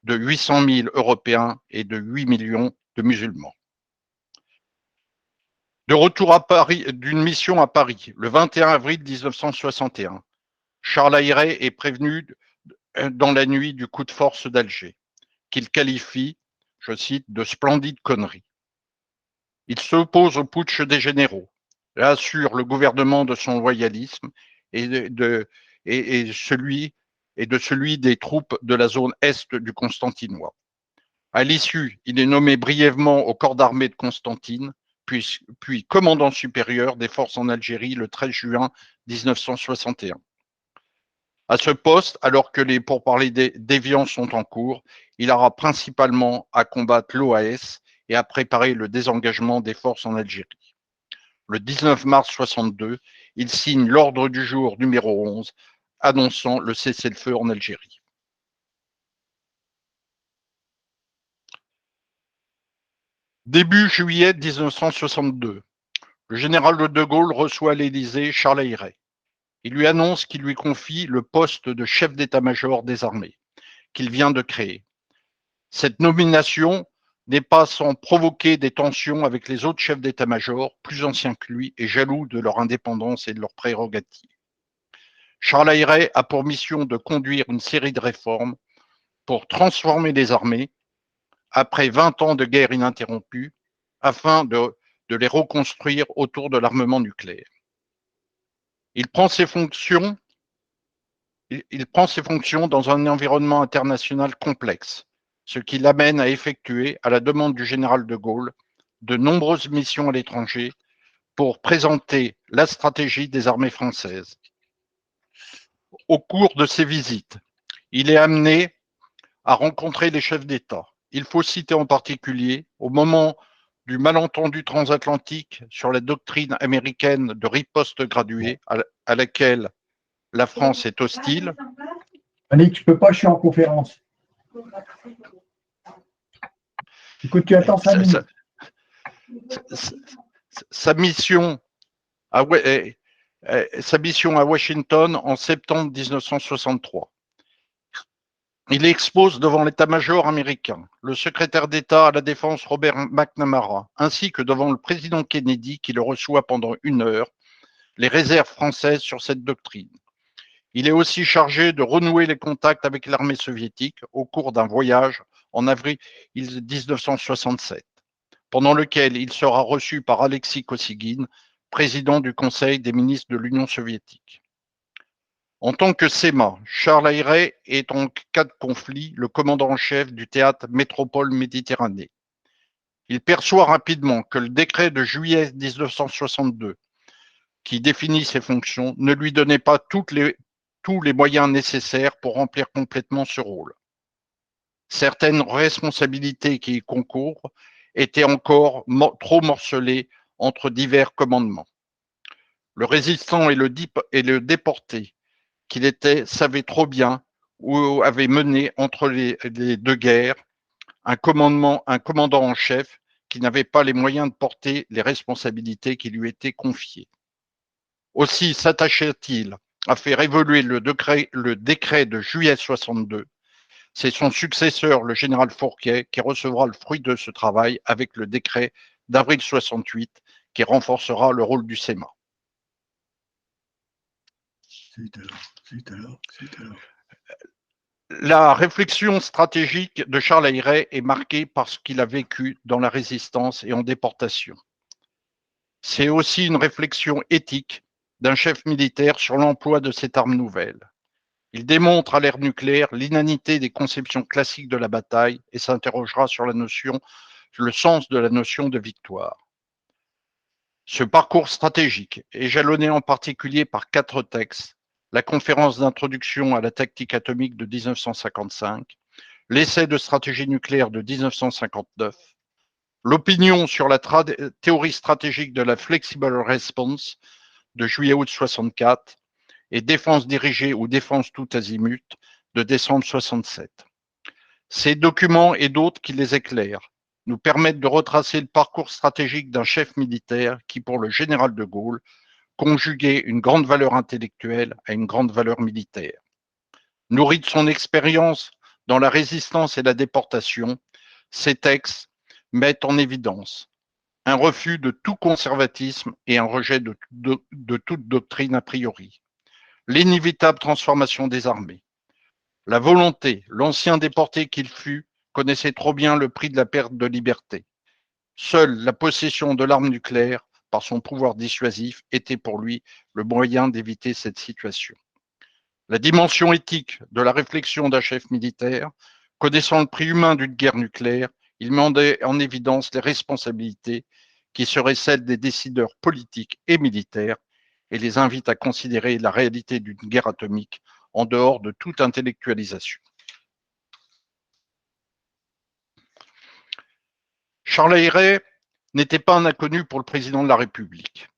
de 800 000 Européens et de 8 millions de musulmans. De retour à Paris, d'une mission à Paris, le 21 avril 1961, Charles Ayret est prévenu dans la nuit du coup de force d'Alger, qu'il qualifie je cite, de splendides conneries. Il s'oppose au putsch des généraux, assure le gouvernement de son loyalisme et de celui des troupes de la zone est du Constantinois. À l'issue, il est nommé brièvement au corps d'armée de Constantine, puis commandant supérieur des forces en Algérie le 13 juin 1961. À ce poste, alors que les pourparlers déviants sont en cours, il aura principalement à combattre l'OAS et à préparer le désengagement des forces en Algérie. Le 19 mars 62, il signe l'ordre du jour numéro 11, annonçant le cessez-le-feu en Algérie. Début juillet 1962, le général de Gaulle reçoit à l'Élysée Charles Eyret. Il lui annonce qu'il lui confie le poste de chef d'état-major des armées, qu'il vient de créer. Cette nomination n'est pas sans provoquer des tensions avec les autres chefs d'état-major, plus anciens que lui et jaloux de leur indépendance et de leurs prérogatives. Charles Eyret a pour mission de conduire une série de réformes pour transformer les armées, après 20 ans de guerre ininterrompue, afin de les reconstruire autour de l'armement nucléaire. Il prend ses fonctions dans un environnement international complexe, ce qui l'amène à effectuer, à la demande du général de Gaulle, de nombreuses missions à l'étranger pour présenter la stratégie des armées françaises. Au cours de ces visites, il est amené à rencontrer les chefs d'État. Il faut citer en particulier, au moment du malentendu transatlantique sur la doctrine américaine de riposte graduée, à laquelle la France est hostile. Annick, je peux pas, je suis en conférence. Écoute, tu attends 5 minutes. Sa mission à Washington en septembre 1963. Il expose devant l'état-major américain, le secrétaire d'État à la Défense Robert McNamara, ainsi que devant le président Kennedy qui le reçoit pendant 1 heure, les réserves françaises sur cette doctrine. Il est aussi chargé de renouer les contacts avec l'armée soviétique au cours d'un voyage en avril 1967, pendant lequel il sera reçu par Alexis Kosygin, président du Conseil des ministres de l'Union soviétique. En tant que SEMA, Charles Eyret est en cas de conflit le commandant en chef du théâtre Métropole-Méditerranée. Il perçoit rapidement que le décret de juillet 1962, qui définit ses fonctions, ne lui donnait pas tous les moyens nécessaires pour remplir complètement ce rôle. Certaines responsabilités qui y concourent étaient encore trop morcelées entre divers commandements. Le résistant et le déporté qu'il était savait trop bien où avait mené entre les 2 guerres un commandant en chef qui n'avait pas les moyens de porter les responsabilités qui lui étaient confiées. Aussi s'attachait-il à faire évoluer le décret de juillet 62. C'est son successeur, le général Fourquet, qui recevra le fruit de ce travail avec le décret d'avril 68 qui renforcera le rôle du SEMA. La réflexion stratégique de Charles Eyret est marquée par ce qu'il a vécu dans la résistance et en déportation. C'est aussi une réflexion éthique d'un chef militaire sur l'emploi de cette arme nouvelle. Il démontre à l'ère nucléaire l'inanité des conceptions classiques de la bataille et s'interrogera sur le sens de la notion de victoire. Ce parcours stratégique est jalonné en particulier par 4 textes: la conférence d'introduction à la tactique atomique de 1955, l'essai de stratégie nucléaire de 1959, l'opinion sur la théorie stratégique de la flexible response de juillet-août 64 et défense dirigée ou défense tout azimut de décembre 67. Ces documents et d'autres qui les éclairent nous permettent de retracer le parcours stratégique d'un chef militaire qui, pour le général de Gaulle, conjuguait une grande valeur intellectuelle à une grande valeur militaire. Nourri de son expérience dans la résistance et la déportation, ces textes mettent en évidence un refus de tout conservatisme et un rejet de toute doctrine a priori, l'inévitable transformation des armées, la volonté, l'ancien déporté qu'il fut, connaissait trop bien le prix de la perte de liberté. Seule la possession de l'arme nucléaire, par son pouvoir dissuasif, était pour lui le moyen d'éviter cette situation. La dimension éthique de la réflexion d'un chef militaire, connaissant le prix humain d'une guerre nucléaire, il met en évidence les responsabilités qui seraient celles des décideurs politiques et militaires et les invite à considérer la réalité d'une guerre atomique en dehors de toute intellectualisation. Charles Eyret n'était pas un inconnu pour le président de la République.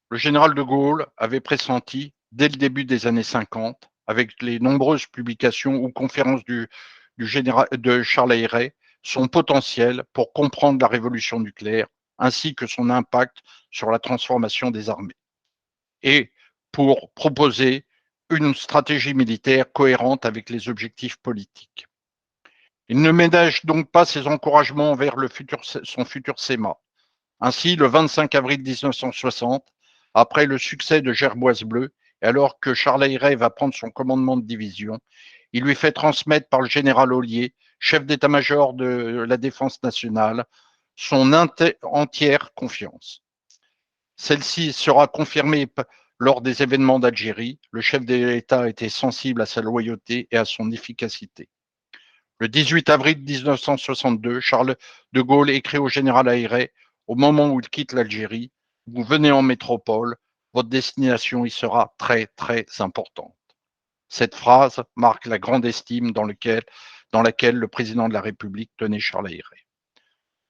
Le général de Gaulle avait pressenti, dès le début des années 50, avec les nombreuses publications ou conférences de Charles Eyret, son potentiel pour comprendre la révolution nucléaire, ainsi que son impact sur la transformation des armées, et pour proposer une stratégie militaire cohérente avec les objectifs politiques. Il ne ménage donc pas ses encouragements vers son futur SEMA. Ainsi, le 25 avril 1960, après le succès de Gerboise Bleue, et alors que Charles Eyret va prendre son commandement de division, il lui fait transmettre par le général Ollier, chef d'état-major de la Défense nationale, son entière confiance. Celle-ci sera confirmée lors des événements d'Algérie. Le chef de l'État était sensible à sa loyauté et à son efficacité. Le 18 avril 1962, Charles de Gaulle écrit au général Eyret, au moment où il quitte l'Algérie: vous venez en métropole, votre destination y sera très, très importante. Cette phrase marque la grande estime dans laquelle le président de la République tenait Charles Eyret.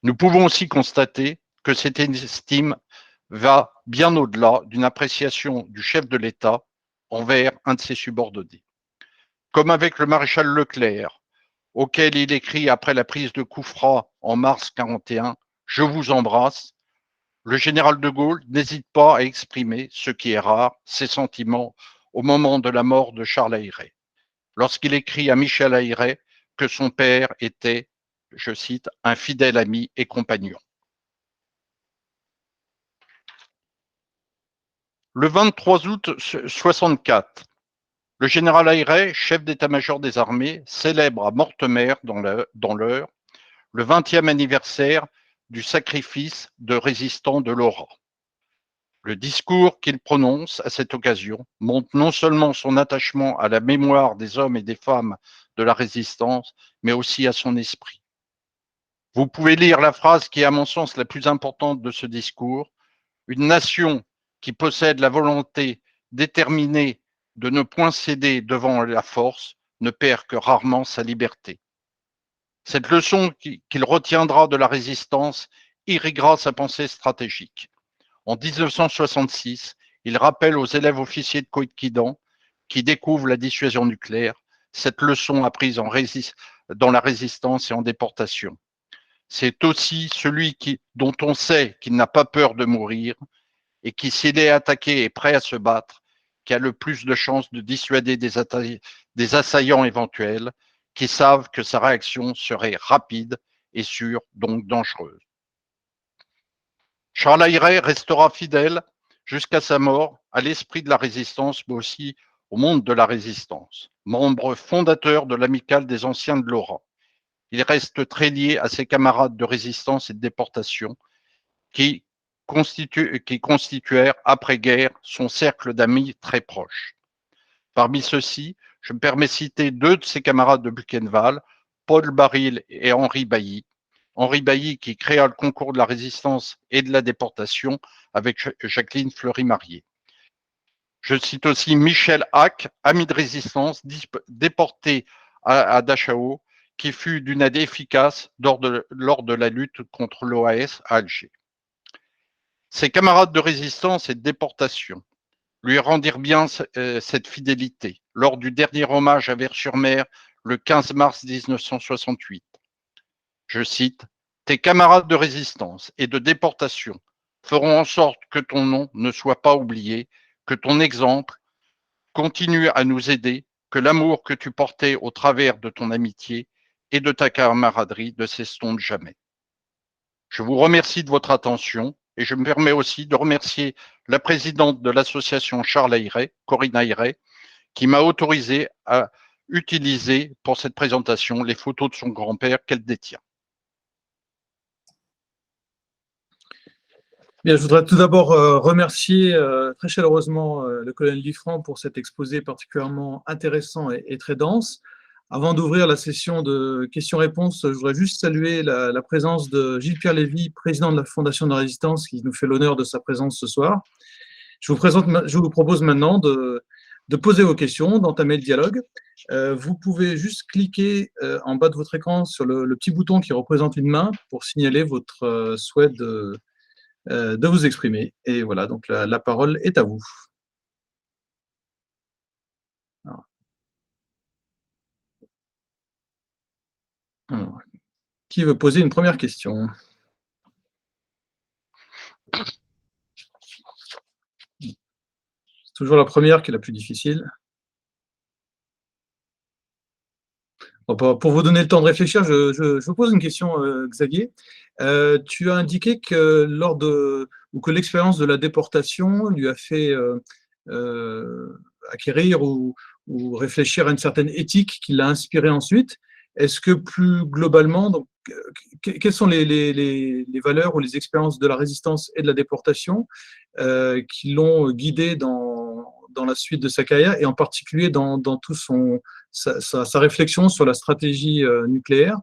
Nous pouvons aussi constater que cette estime va bien au-delà d'une appréciation du chef de l'État envers un de ses subordonnés. Comme avec le maréchal Leclerc, auquel il écrit après la prise de Koufra en mars 1941, « Je vous embrasse », le général de Gaulle n'hésite pas à exprimer, ce qui est rare, ses sentiments au moment de la mort de Charles Eyret, lorsqu'il écrit à Michel Eyret que son père était, je cite, un fidèle ami et compagnon. Le 23 août 1964, le général Eyret, chef d'état-major des armées, célèbre à Mortemer, dans l'Eure, le 20e anniversaire du sacrifice de résistants de l'Ora. Le discours qu'il prononce à cette occasion montre non seulement son attachement à la mémoire des hommes et des femmes de la résistance, mais aussi à son esprit. Vous pouvez lire la phrase qui est à mon sens la plus importante de ce discours: une nation qui possède la volonté déterminée de ne point céder devant la force ne perd que rarement sa liberté. Cette leçon qu'il retiendra de la résistance irriguera sa pensée stratégique. En 1966, il rappelle aux élèves officiers de Koïtkidan qui découvrent la dissuasion nucléaire cette leçon apprise dans la résistance et en déportation. C'est aussi celui dont on sait qu'il n'a pas peur de mourir et qui, s'il est attaqué, est prêt à se battre, qui a le plus de chances de dissuader des assaillants éventuels, qui savent que sa réaction serait rapide et sûre, donc dangereuse. Charles Eyret restera fidèle jusqu'à sa mort à l'esprit de la résistance, mais aussi au monde de la résistance. Membre fondateur de l'Amicale des anciens de l'Ora, il reste très lié à ses camarades de résistance et de déportation qui constituèrent après-guerre son cercle d'amis très proche. Parmi ceux-ci, je me permets de citer deux de ses camarades de Buchenwald, Paul Baril et Henri Bailly. Henri Bailly qui créa le concours de la résistance et de la déportation avec Jacqueline Fleury-Marié. Je cite aussi Michel Hack, ami de résistance, déporté à Dachau, qui fut d'une aide efficace lors de la lutte contre l'OAS à Alger. Ses camarades de résistance et de déportation lui rendirent bien cette fidélité lors du dernier hommage à Vers-sur-Mer le 15 mars 1968. Je cite: « Tes camarades de résistance et de déportation feront en sorte que ton nom ne soit pas oublié, que ton exemple continue à nous aider, que l'amour que tu portais au travers de ton amitié et de ta camaraderie ne s'estompe jamais. » Je vous remercie de votre attention et je me permets aussi de remercier la présidente de l'association Charles Eyret, Corinne Eyret, qui m'a autorisé à utilisé pour cette présentation les photos de son grand-père qu'elle détient. Bien, je voudrais tout d'abord remercier très chaleureusement le colonel Liffrand pour cet exposé particulièrement intéressant et très dense. Avant d'ouvrir la session de questions-réponses, je voudrais juste saluer la présence de Gilles-Pierre Lévy, président de la Fondation de la Résistance, qui nous fait l'honneur de sa présence ce soir. Je vous propose maintenant de poser vos questions, d'entamer le dialogue. Vous pouvez juste cliquer en bas de votre écran sur le petit bouton qui représente une main pour signaler votre souhait de vous exprimer. Et voilà, donc la parole est à vous. Alors, qui veut poser une première question? C'est toujours la première qui est la plus difficile. Bon, pour vous donner le temps de réfléchir, je vous pose une question, Xavier. Tu as indiqué que que l'expérience de la déportation lui a fait acquérir ou réfléchir à une certaine éthique qui l'a inspiré ensuite. Est-ce que plus globalement, donc, quelles sont les valeurs ou les expériences de la résistance et de la déportation qui l'ont guidé dans la suite de sa carrière, et en particulier dans tout sa réflexion sur la stratégie nucléaire?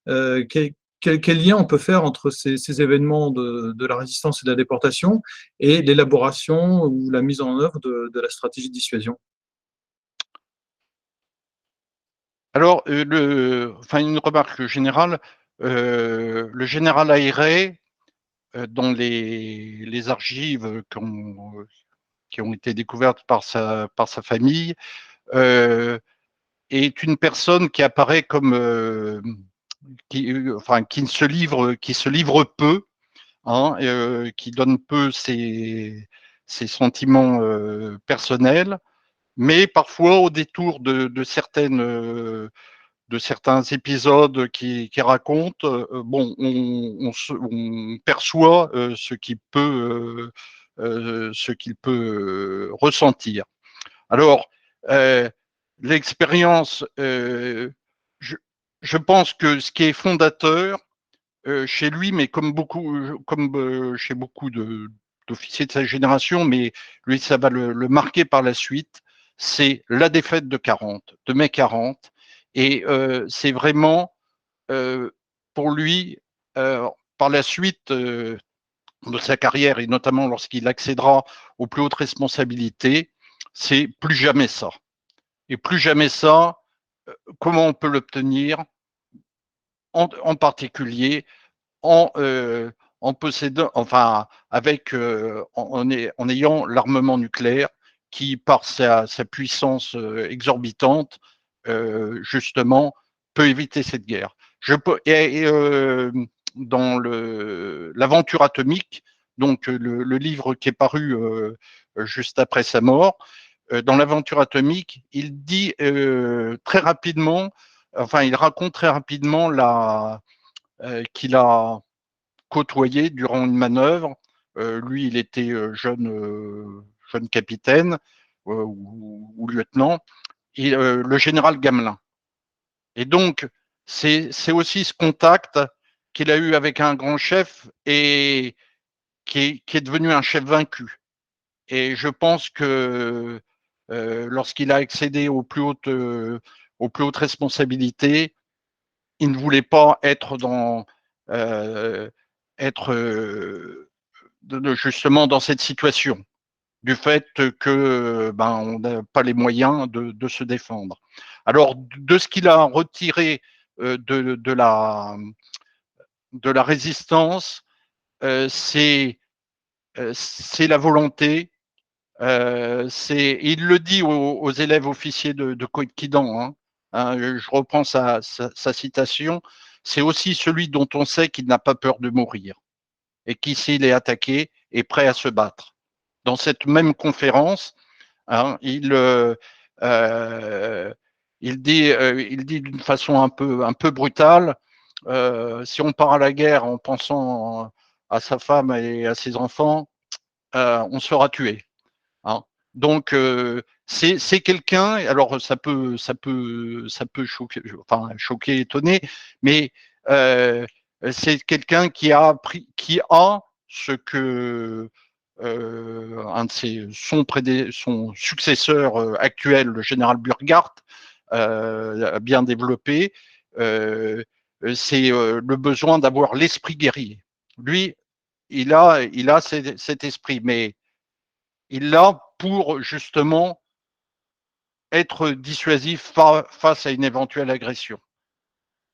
Quel lien on peut faire entre ces événements de la résistance et de la déportation et l'élaboration ou la mise en œuvre de la stratégie de dissuasion? Alors, une remarque générale, le général Ayrey, dans les archives qui ont été découvertes par sa famille, est une personne qui apparaît comme qui se livre peu, hein, qui donne peu ses sentiments personnels, mais parfois au détour de certains épisodes qui racontent, on perçoit ce qu'il peut ressentir. Alors, l'expérience, je pense que ce qui est fondateur chez lui, mais comme chez beaucoup d'officiers de sa génération, mais lui, ça va le marquer par la suite, c'est la défaite de mai 40. Et c'est vraiment, pour lui, par la suite de sa carrière, et notamment lorsqu'il accédera aux plus hautes responsabilités, c'est plus jamais ça. Et plus jamais ça, comment on peut l'obtenir, en particulier en possédant, enfin, en ayant l'armement nucléaire qui, par sa puissance exorbitante, justement, peut éviter cette guerre. Dans l'aventure atomique, donc le livre qui est paru juste après sa mort, dans l'aventure atomique, il dit très rapidement, il raconte très rapidement qu'il a côtoyé durant une manœuvre. Lui, il était jeune capitaine ou lieutenant, et le général Gamelin. Et donc, c'est aussi ce contact qu'il a eu avec un grand chef et qui est devenu un chef vaincu. Et je pense que lorsqu'il a accédé aux plus hautes responsabilités, il ne voulait pas être justement dans cette situation, du fait que on n'a pas les moyens de se défendre. Alors, de ce qu'il a retiré de la résistance, c'est la volonté. Il le dit aux élèves officiers de Koïtkidan, je reprends sa citation, c'est aussi celui dont on sait qu'il n'a pas peur de mourir et qui, s'il est attaqué, est prêt à se battre. Dans cette même conférence, il dit d'une façon un peu brutale, si on part à la guerre en pensant à sa femme et à ses enfants, on sera tué. Donc, c'est quelqu'un, alors ça peut choquer, enfin, choquer, étonner, mais c'est quelqu'un qui a ce que un de son successeur actuel, le général Burkhardt, a bien développé, c'est le besoin d'avoir l'esprit guerrier. Lui, il a cet esprit, mais il l'a pour justement être dissuasif face à une éventuelle agression.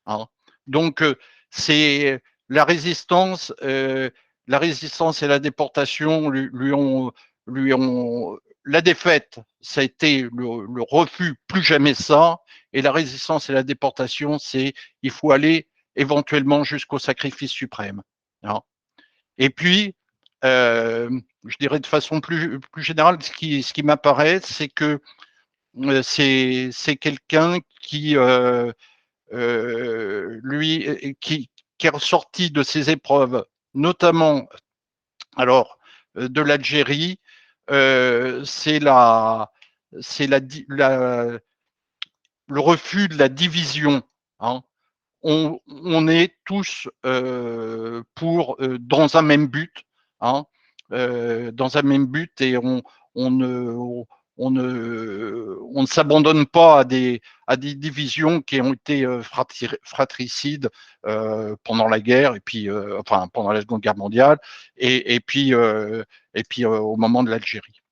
Hein. Donc, c'est la résistance et la déportation lui ont la défaite, ça a été le refus, plus jamais ça, et la résistance et la déportation, c'est il faut aller éventuellement jusqu'au sacrifice suprême. Hein. Et puis, je dirais de façon plus générale, ce qui m'apparaît, c'est que c'est quelqu'un qui, qui est ressorti de ces épreuves, notamment alors de l'Algérie, c'est le refus de la division. Hein. On est tous dans un même but, hein, dans un même but, et on ne, on ne s'abandonne pas à des divisions qui ont été fratricides pendant la guerre, et puis enfin pendant la Seconde Guerre mondiale, et puis au moment de l'Algérie.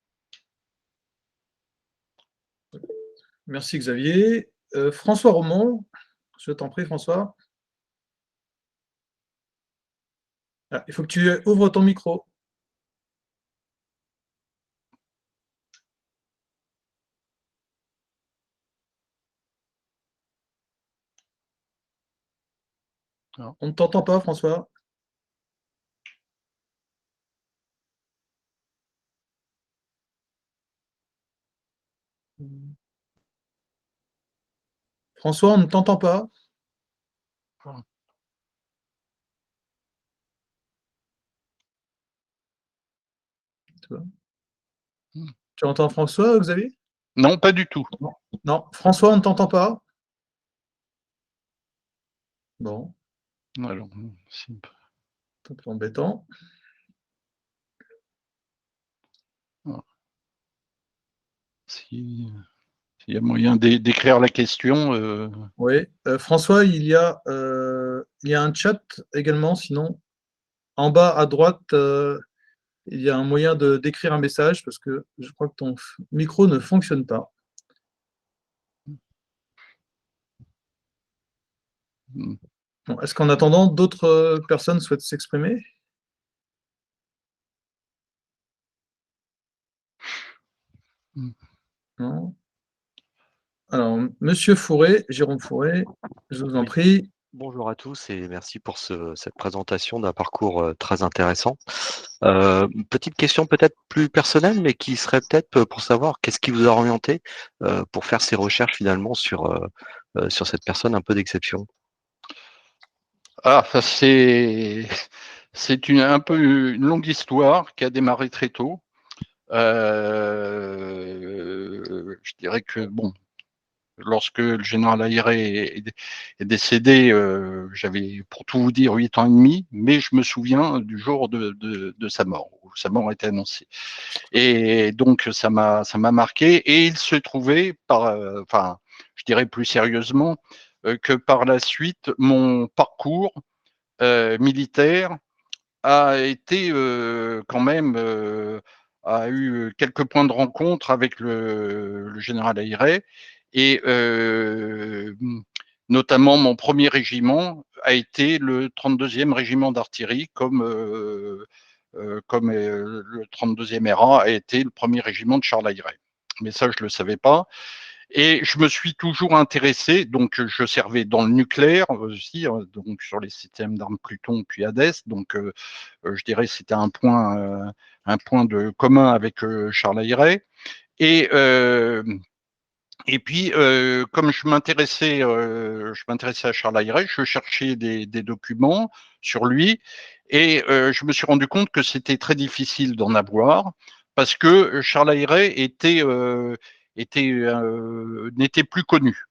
Merci Xavier. François Romand, je t'en prie François. Ah, il faut que tu ouvres ton micro. On ne t'entend pas François. François, on ne t'entend pas. Tu entends François, Xavier? Non, pas du tout. Non, François, on ne t'entend pas. Bon. Alors, c'est un peu embêtant. S'il y a moyen d'écrire la question. Oui. François, il y a un chat également, sinon. En bas à droite, il y a un moyen d'écrire un message parce que je crois que ton micro ne fonctionne pas. Bon, est-ce qu'en attendant, d'autres personnes souhaitent s'exprimer? Non. Alors, Monsieur Fourré, Jérôme Fourré, je vous en prie. Bonjour à tous et merci pour cette présentation d'un parcours très intéressant. Petite question peut-être plus personnelle, mais qui serait peut-être pour savoir qu'est-ce qui vous a orienté pour faire ces recherches finalement sur cette personne un peu d'exception. Ah, c'est un peu une longue histoire qui a démarré très tôt. Je dirais que bon, lorsque le général Ayré est décédé, j'avais, pour tout vous dire, 8 ans et demi, mais je me souviens du jour de sa mort, où sa mort a été annoncée. Et donc, ça m'a marqué. Et il se trouvait, enfin, je dirais plus sérieusement, que par la suite, mon parcours militaire a été quand même, a eu quelques points de rencontre avec le général Ayré, et notamment mon premier régiment a été le 32e régiment d'artillerie, comme le 32e RA a été le premier régiment de Charles Ayré. Mais ça, je ne le savais pas. Et je me suis toujours intéressé, donc je servais dans le nucléaire aussi, donc sur les systèmes d'armes Pluton puis Hadès, donc je dirais que c'était un point de commun avec Charles Ayré. Et puis, comme je m'intéressais à Charles Ayré, je cherchais des documents sur lui, et je me suis rendu compte que c'était très difficile d'en avoir, parce que Charles Ayret n'était plus connu.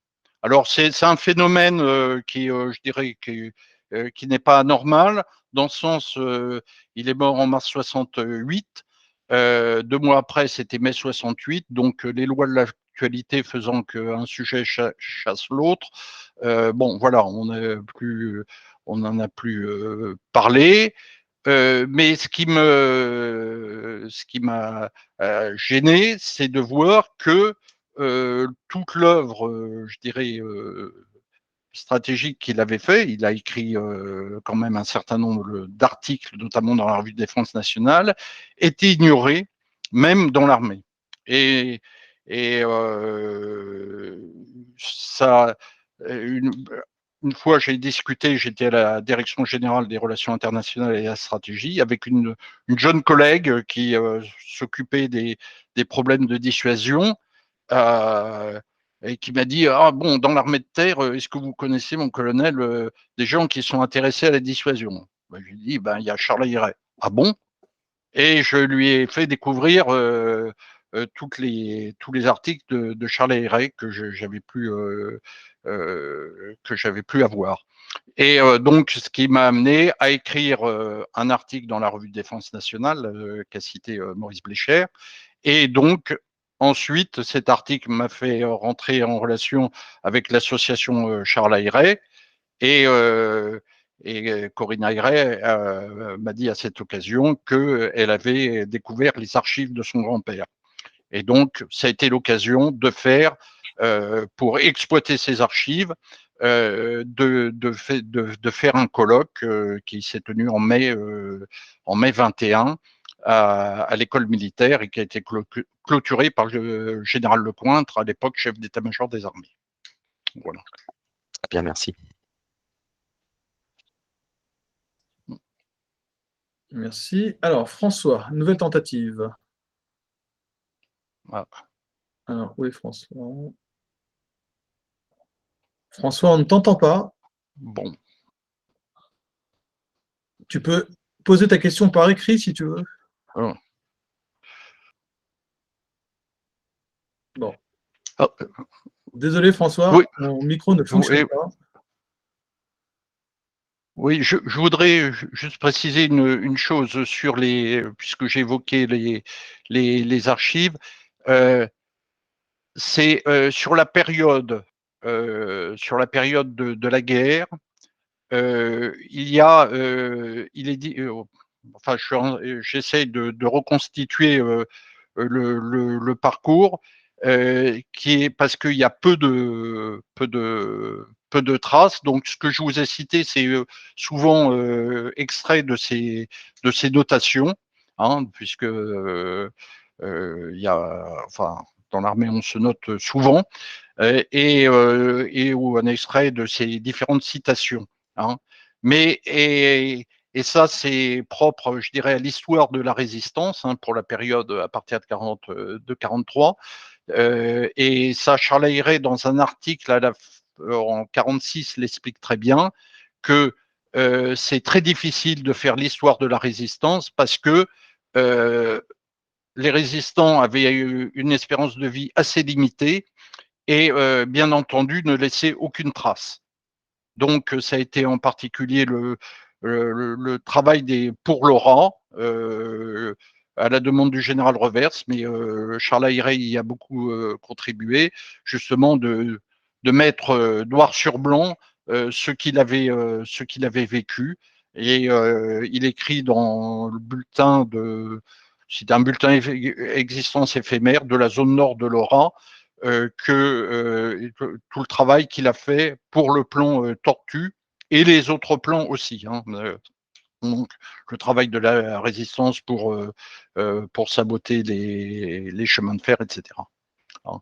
Alors c'est un phénomène qui, je dirais, qui n'est pas anormal, dans le sens, il est mort en mars 68. 2 mois après, c'était mai 68. Donc les lois de l'actualité faisant qu'un sujet chasse l'autre. Bon, voilà, on n'en a plus parlé. Mais ce qui m'a gêné, c'est de voir que toute l'œuvre, je dirais, stratégique qu'il avait fait, il a écrit quand même un certain nombre d'articles, notamment dans la revue de défense nationale, était ignorée, même dans l'armée. Et ça, une fois, j'ai discuté, j'étais à la direction générale des relations internationales et de la stratégie, avec une jeune collègue qui s'occupait des problèmes de dissuasion, et qui m'a dit, ah bon, dans l'armée de terre, est-ce que vous connaissez, mon colonel, des gens qui sont intéressés à la dissuasion? Ben, je lui ai dit, ben, il y a Charles Ayret. Ah bon? Et je lui ai fait découvrir tous les articles de Charles Ayret que j'avais plus avoir. Et donc, ce qui m'a amené à écrire un article dans la revue de défense nationale qu'a cité Maurice Blécher. Et donc, ensuite, cet article m'a fait rentrer en relation avec l'association Charles Ayret. Et Corinne Ayret m'a dit à cette occasion qu'elle avait découvert les archives de son grand-père. Et donc, ça a été l'occasion de faire, pour exploiter ces archives, de faire un colloque qui s'est tenu en mai 21 à l'école militaire et qui a été clôturé par le général Lecointre, à l'époque chef d'état-major des armées. Voilà. Bien, merci. Merci. Alors, François, nouvelle tentative. Ah. Alors, oui, François. François, on ne t'entend pas. Bon. Tu peux poser ta question par écrit si tu veux. Oh. Bon. Oh. Désolé, François, Oui. mon micro ne fonctionne pas. Oui, je voudrais juste préciser une chose sur puisque j'ai évoqué les archives, c'est sur la période de la guerre, il est dit, enfin, j'essaie de reconstituer le parcours, qui est parce qu'il y a peu de traces. Donc, ce que je vous ai cité, c'est souvent extrait de ces notations, hein, puisque il y a, enfin, dans l'armée, on se note souvent, ou un extrait de ces différentes citations, hein. Mais et ça, c'est propre, je dirais, à l'histoire de la résistance, hein, pour la période à partir de 43. Et ça, Charles Ayret, dans un article en 46, l'explique très bien, que c'est très difficile de faire l'histoire de la résistance parce que les résistants avaient eu une espérance de vie assez limitée et bien entendu ne laissaient aucune trace. Donc, ça a été en particulier le travail des pourlorats, à la demande du général Revers, mais Charles Ayret y a beaucoup contribué, justement de mettre noir sur blanc ce qu'il avait vécu. Et il écrit dans le bulletin c'est un bulletin existence éphémère de la zone nord de l'Ora, que tout le travail qu'il a fait pour le plan Tortue et les autres plans aussi, hein, donc le travail de la résistance pour saboter les chemins de fer, etc. Hein.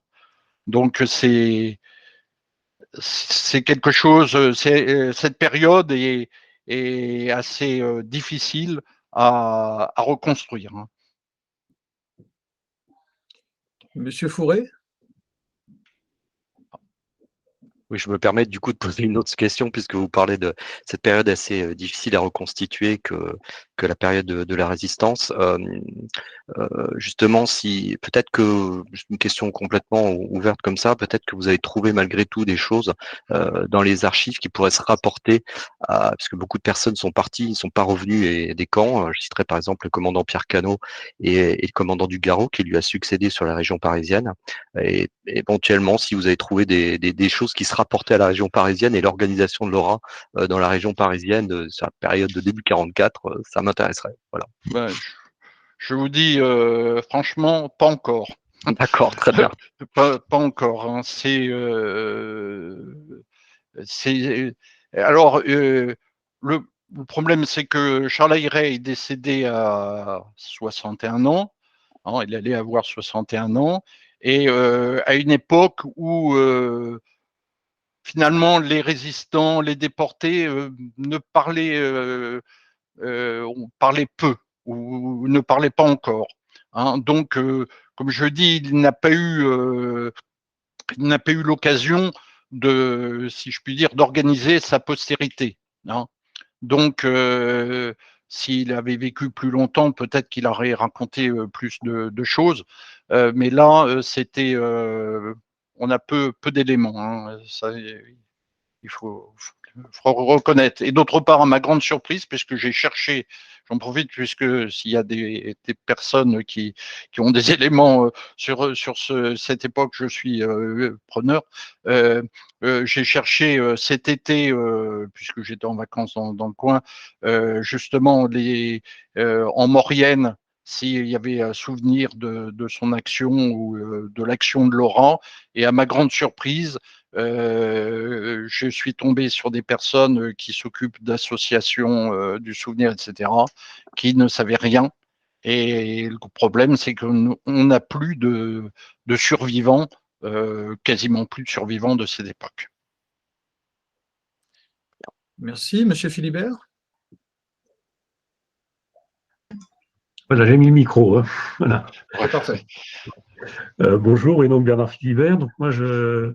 Donc c'est quelque chose, cette période est assez difficile à reconstruire. Hein. Monsieur Fourré? Oui, je me permets du coup de poser une autre question puisque vous parlez de cette période assez difficile à reconstituer que la période de la résistance. Justement, si peut-être que juste une question complètement ouverte comme ça, peut-être que vous avez trouvé malgré tout des choses dans les archives qui pourraient se rapporter parce que beaucoup de personnes sont parties, ne sont pas revenus et des camps. Je citerai par exemple le commandant Pierre Cano et le commandant du Garot qui lui a succédé sur la région parisienne. Et éventuellement, si vous avez trouvé des choses qui se rapportaient à la région parisienne et l'organisation de l'ORA dans la région parisienne sur la période de début 44, ça m'intéresserait. Voilà. Ben, je vous dis franchement, pas encore. D'accord, très bien. Pas encore. Hein. Alors, le problème, c'est que Charles Ayret est décédé à 61 ans. Hein, il allait avoir 61 ans. Et à une époque où finalement les résistants, les déportés ne parlaient, on parlait peu ou ne parlaient pas encore. Hein. Donc, comme je dis, il n'a pas eu l'occasion de, si je puis dire, d'organiser sa postérité. Hein. Donc, s'il avait vécu plus longtemps, peut-être qu'il aurait raconté plus de choses. Mais là, on a peu d'éléments. Hein. Ça, il faut reconnaître. Et d'autre part, à ma grande surprise, puisque j'ai cherché, j'en profite, puisque s'il y a des personnes qui ont des éléments sur cette époque, je suis preneur. J'ai cherché cet été, puisque j'étais en vacances dans le coin, justement en Maurienne, s'il y avait un souvenir de son action ou de l'action de Laurent. Et à ma grande surprise, je suis tombé sur des personnes qui s'occupent d'associations du souvenir, etc., qui ne savaient rien. Et le problème, c'est qu'on n'a plus de survivants, quasiment plus de survivants de cette époque. Merci. Monsieur Philibert? Voilà, j'ai mis le micro. Hein. Voilà. Ouais, parfait. Bonjour, et donc Bernard Philibert. Donc moi, je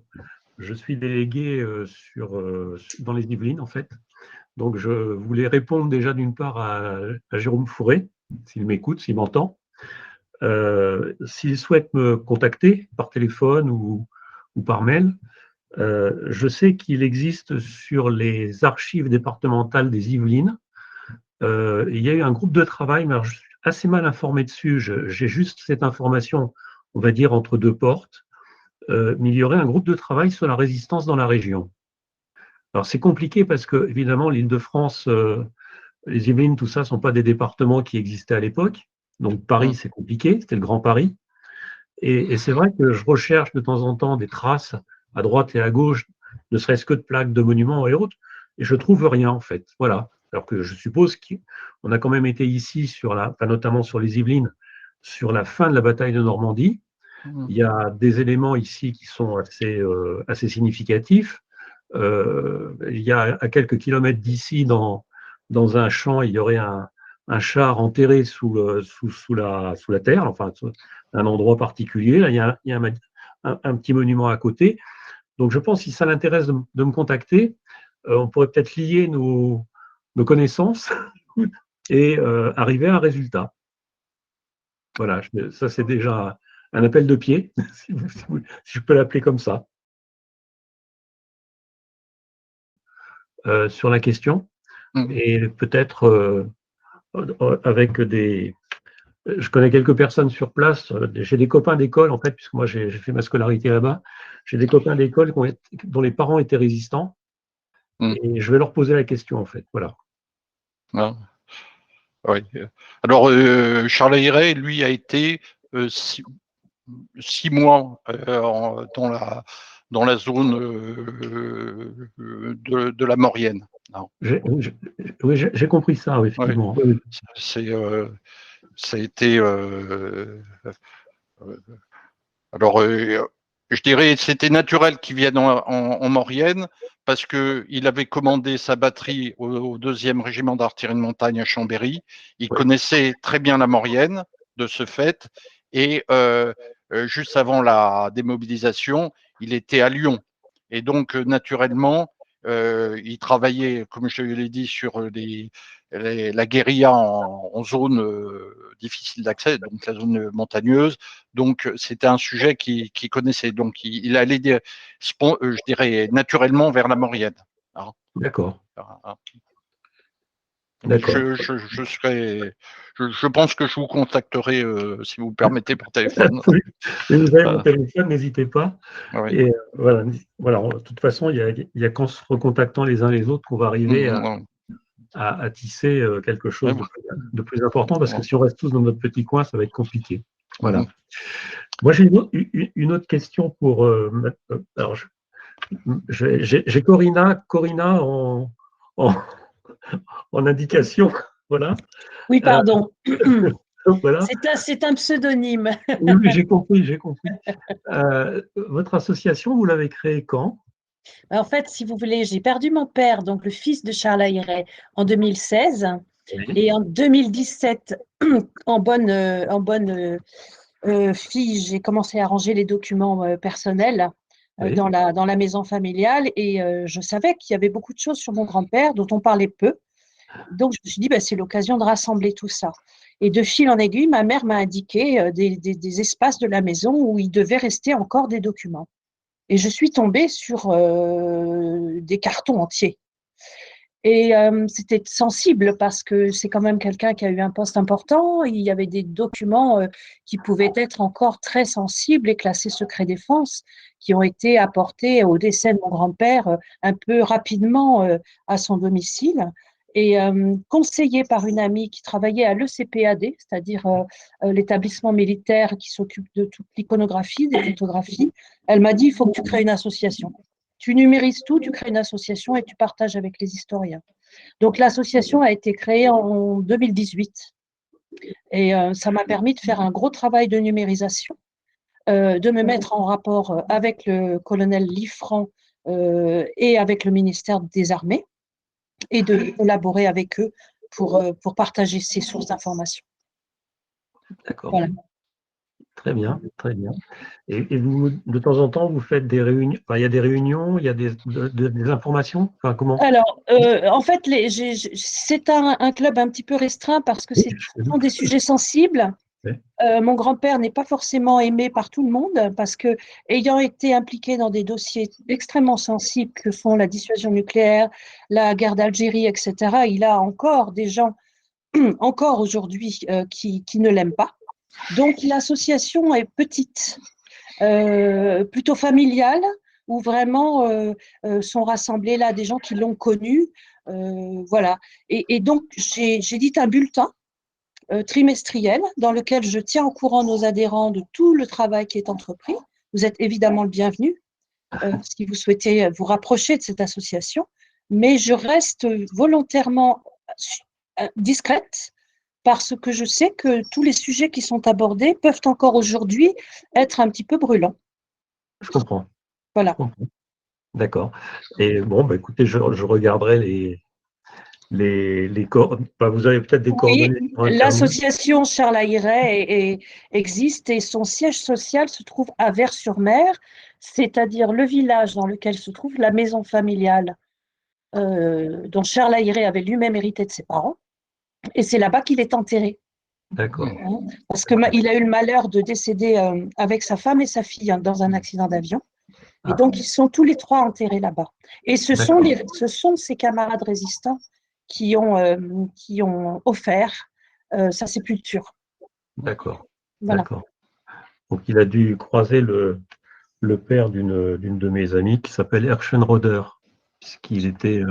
suis délégué dans les Yvelines, en fait. Donc je voulais répondre déjà d'une part à Jérôme Fourré, s'il m'écoute, s'il m'entend. S'il souhaite me contacter par téléphone ou par mail, je sais qu'il existe sur les archives départementales des Yvelines. Il y a eu un groupe de travail, mais alors je suis assez mal informé dessus. J'ai juste cette information, on va dire, entre deux portes. Mais il y aurait un groupe de travail sur la résistance dans la région. Alors c'est compliqué parce que, évidemment, l'Île-de-France, les Yvelines, tout ça, ne sont pas des départements qui existaient à l'époque. Donc Paris, c'est compliqué, c'était le Grand Paris. Et c'est vrai que je recherche de temps en temps des traces à droite et à gauche, ne serait-ce que de plaques, de monuments et autres, et je trouve rien en fait. Voilà. Alors que je suppose qu'on a quand même été ici, notamment sur les Yvelines, sur la fin de la bataille de Normandie. Il y a des éléments ici qui sont assez significatifs. Il y a à quelques kilomètres d'ici, dans un champ, il y aurait un char enterré sous la terre, enfin, un endroit particulier. Là, il y a un petit monument à côté. Donc, je pense que si ça l'intéresse de me contacter, on pourrait peut-être lier nos connaissances et arriver à un résultat. Voilà, ça c'est déjà un appel de pied, si je peux l'appeler comme ça. Sur la question, et peut-être avec je connais quelques personnes sur place, j'ai des copains d'école, en fait, puisque moi j'ai fait ma scolarité là-bas, j'ai des copains d'école dont les parents étaient résistants, et je vais leur poser la question, en fait, voilà. Ah. Oui. Alors, Charles Ayret, lui, a été 6 mois dans la zone de la Maurienne. Oui, j'ai compris ça, oui, effectivement. Ouais. Ça a été. Alors, je dirais c'était naturel qu'il vienne en Maurienne parce qu'il avait commandé sa batterie au 2e régiment d'artillerie de montagne à Chambéry. Il connaissait très bien la Maurienne de ce fait. Et juste avant la démobilisation, il était à Lyon. Et donc, naturellement, il travaillait, comme je l'ai dit, sur la guérilla en zone difficile d'accès, donc la zone montagneuse. Donc, c'était un sujet qu'il connaissait. Donc, il allait, je dirais, naturellement vers la Maurienne. Hein. D'accord. Hein. D'accord. Je pense que je vous contacterai, si vous me permettez, par téléphone. Oui. Et vous avez mon téléphone, n'hésitez pas. Oui. Et voilà, de toute façon, il y a qu'en se recontactant les uns les autres qu'on va arriver à tisser quelque chose de plus important, parce que si on reste tous dans notre petit coin, ça va être compliqué. Voilà. Moi, j'ai une autre question pour. Alors, j'ai Corinna en indication. Voilà. Oui, pardon. Voilà. C'est un pseudonyme. Oui, j'ai compris, j'ai compris. Votre association, vous l'avez créée quand? En fait, si vous voulez, j'ai perdu mon père, donc le fils de Charles Ayret, en 2016. Oui. Et en 2017, en bonne fille, j'ai commencé à ranger les documents personnels Oui. dans la maison familiale. Et je savais qu'il y avait beaucoup de choses sur mon grand-père dont on parlait peu. Donc, je me suis dit, bah, c'est l'occasion de rassembler tout ça. Et de fil en aiguille, ma mère m'a indiqué des espaces de la maison où il devait rester encore des documents. Et je suis tombée sur des cartons entiers. Et c'était sensible parce que c'est quand même quelqu'un qui a eu un poste important. Il y avait des documents qui pouvaient être encore très sensibles et classés secret défense, qui ont été apportés au décès de mon grand-père un peu rapidement à son domicile. Et conseillée par une amie qui travaillait à l'ECPAD, c'est-à-dire l'établissement militaire qui s'occupe de toute l'iconographie, des photographies, elle m'a dit, il faut que tu crées une association. Tu numérises tout, tu crées une association et tu partages avec les historiens. Donc l'association a été créée en 2018 et ça m'a permis de faire un gros travail de numérisation, de me mettre en rapport avec le colonel Liffrand et avec le ministère des Armées et de collaborer avec eux pour partager ces sources d'informations. D'accord. Voilà. Très bien, très bien. Et vous, de temps en temps, vous faites des réunions, enfin, il y a des réunions, il y a des informations, enfin, comment? Alors, en fait, c'est un club un petit peu restreint parce que ce sont des sujets sensibles. Oui. Mon grand-père n'est pas forcément aimé par tout le monde parce que, ayant été impliqué dans des dossiers extrêmement sensibles que sont la dissuasion nucléaire, la guerre d'Algérie, etc., il a encore des gens, encore aujourd'hui, qui ne l'aiment pas. Donc, l'association est petite, plutôt familiale, où vraiment sont rassemblés là des gens qui l'ont connu. Voilà. Et donc, j'édite un bulletin trimestriel dans lequel je tiens au courant nos adhérents de tout le travail qui est entrepris. Vous êtes évidemment le bienvenu si vous souhaitez vous rapprocher de cette association, mais je reste volontairement discrète parce que je sais que tous les sujets qui sont abordés peuvent encore aujourd'hui être un petit peu brûlants. Je comprends. Voilà. Je comprends. D'accord. Et bon, bah, écoutez, je regarderai les coordonnées. Enfin, vous avez peut-être des Oui, coordonnées sur Internet. l'association Charles Ayret existe et son siège social se trouve à Vers-sur-Mer, c'est-à-dire le village dans lequel se trouve la maison familiale dont Charles Ayret avait lui-même hérité de ses parents. Et c'est là-bas qu'il est enterré. D'accord. Parce qu'il a eu le malheur de décéder avec sa femme et sa fille dans un accident d'avion. Et donc, ils sont tous les trois enterrés là-bas. Et ce sont ces camarades résistants qui ont offert sa sépulture. D'accord. Voilà. D'accord. Donc, il a dû croiser le père d'une de mes amies qui s'appelle Erschenroder, puisqu'il était,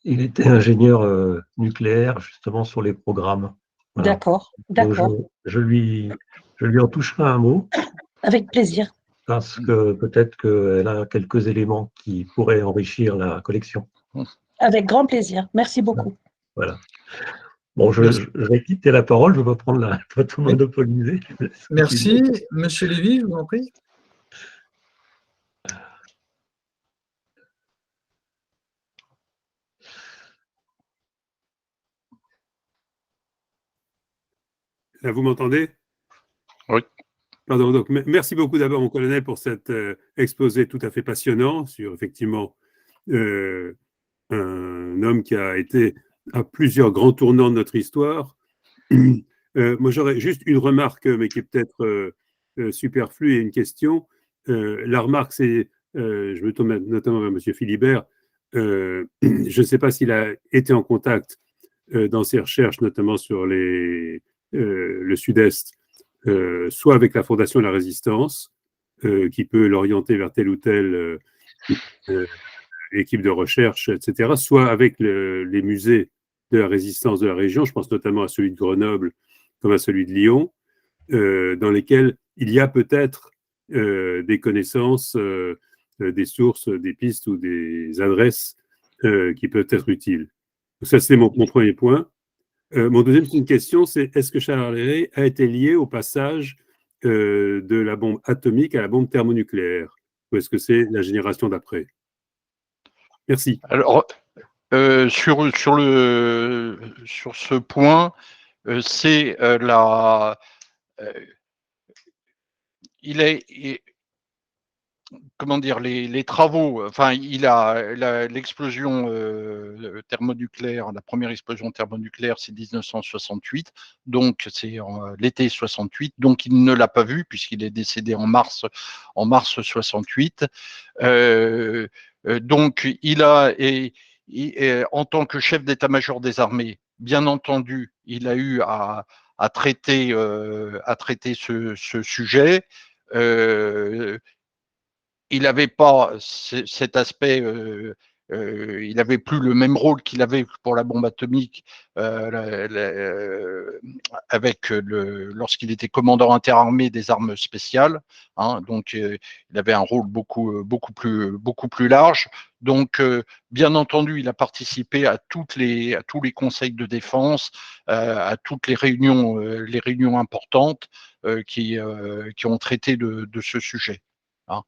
il était ingénieur nucléaire, justement, sur les programmes. Voilà. D'accord, Donc, d'accord. je lui en toucherai un mot, Avec plaisir. parce que peut-être qu'elle a quelques éléments qui pourraient enrichir la collection. Avec grand plaisir. Merci beaucoup. Voilà. Bon, je vais quitter la parole, je vais pas prendre la photo monopolisée. Merci. Monsieur Lévy, je vous en prie. Là, vous m'entendez? Oui. Pardon, donc merci beaucoup d'abord, mon colonel, pour cet exposé tout à fait passionnant sur effectivement un homme qui a été à plusieurs grands tournants de notre histoire. Moi, j'aurais juste une remarque, mais qui est peut-être superflue, et une question. La remarque, c'est, je me tourne notamment vers M. Philibert, je ne sais pas s'il a été en contact dans ses recherches, notamment sur le Sud-Est, soit avec la Fondation de la Résistance, qui peut l'orienter vers telle ou telle équipe de recherche, etc., soit avec les musées de la résistance de la région, je pense notamment à celui de Grenoble comme à celui de Lyon, dans lesquels il y a peut-être des connaissances, des sources, des pistes ou des adresses qui peuvent être utiles. Donc ça, c'est mon premier point. Mon deuxième question, c'est est-ce que Charles Héré a été lié au passage de la bombe atomique à la bombe thermonucléaire, ou est-ce que c'est la génération d'après? Merci. Alors, sur ce point, c'est comment dire, les travaux, enfin, il a l'explosion thermonucléaire, la première explosion thermonucléaire, c'est 1968, donc c'est l'été 68, donc il ne l'a pas vu puisqu'il est décédé en mars 68. Donc en tant que chef d'état-major des armées, bien entendu, il a eu à traiter ce sujet. Il n'avait pas cet aspect, il n'avait plus le même rôle qu'il avait pour la bombe atomique lorsqu'il était commandant interarmé des armes spéciales. Hein, donc, il avait un rôle beaucoup plus large. Donc, bien entendu, il a participé à tous les conseils de défense, à toutes les réunions importantes qui ont traité de ce sujet. Hein.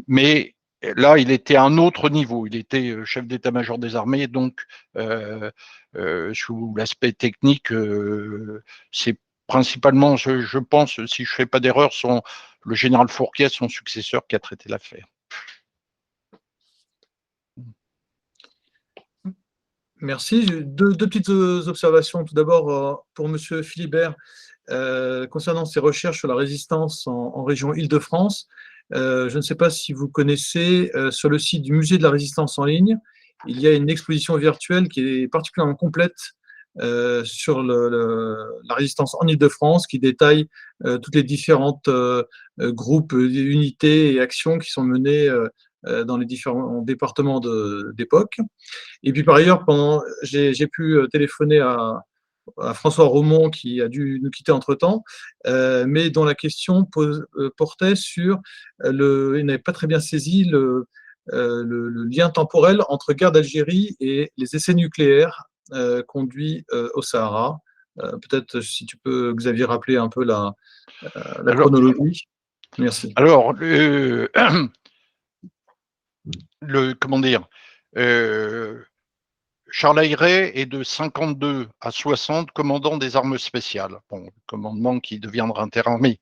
Mais là, il était à un autre niveau. Il était chef d'état-major des armées, donc sous l'aspect technique, c'est principalement, je pense, si je ne fais pas d'erreur, le général Fourquier, son successeur, qui a traité l'affaire. Merci. Deux petites observations. Tout d'abord, pour M. Philibert, concernant ses recherches sur la résistance en région Île-de-France. Je ne sais pas si vous connaissez, sur le site du Musée de la Résistance en ligne, il y a une exposition virtuelle qui est particulièrement complète sur la résistance en Île-de-France, qui détaille toutes les différentes groupes, unités et actions qui sont menées dans les différents départements d'époque. Et puis par ailleurs, j'ai pu téléphoner à François Romont, qui a dû nous quitter entre-temps, mais dont la question portait sur il n'avait pas très bien saisi le lien temporel entre guerre d'Algérie et les essais nucléaires conduits au Sahara. Peut-être si tu peux, Xavier, rappeler un peu la chronologie. Merci. Alors, comment dire, Charles Ayret est de 52 à 60 commandant des armes spéciales, bon, commandement qui deviendra interarmé.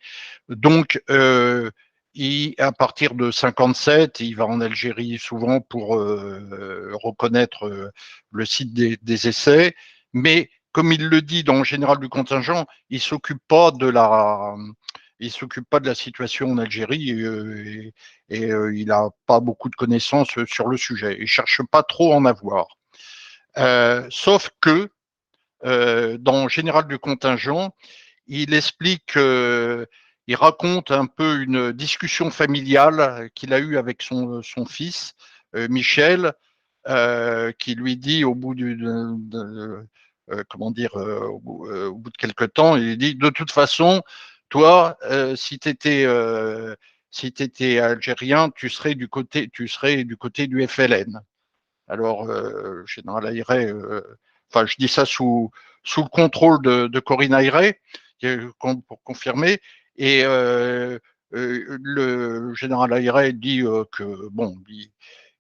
Donc, à partir de 57, il va en Algérie souvent pour reconnaître le site des essais, mais comme il le dit dans le général du contingent, il s'occupe pas de la situation en Algérie et il n'a pas beaucoup de connaissances sur le sujet. Il cherche pas trop à en avoir. Sauf que dans Général du contingent, il explique, il raconte un peu une discussion familiale qu'il a eue avec son fils, Michel, qui lui dit au bout comment dire, au bout de quelque temps, il dit de toute façon, toi, si tu étais algérien, tu serais du côté du FLN. Alors, général Ayret, enfin, je dis ça sous le contrôle de Corinne Ayret, pour confirmer. Et le général Ayret dit que, bon,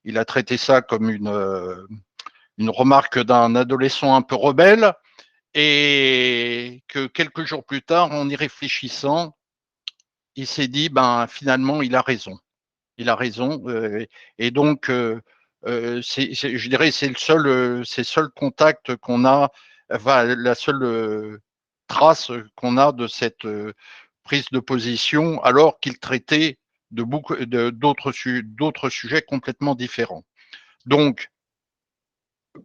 il a traité ça comme une remarque d'un adolescent un peu rebelle, et que quelques jours plus tard, en y réfléchissant, il s'est dit, ben, finalement, il a raison. Il a raison. Et donc, je dirais, c'est le seul contact qu'on a, enfin, la seule trace qu'on a de cette prise de position, alors qu'il traitait de beaucoup d'autres sujets complètement différents. Donc,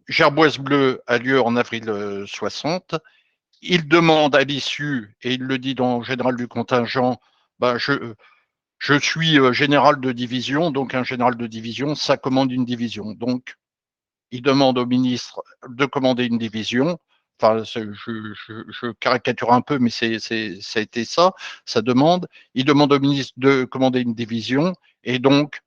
Gerboise bleue a lieu en avril 60. Il demande à l'issue, et il le dit dans le général du contingent, ben, je suis général de division, donc un général de division, ça commande une division. Donc, il demande au ministre de commander une division. Enfin, je caricature un peu, mais ça a été ça, sa demande. Il demande au ministre de commander une division, et donc,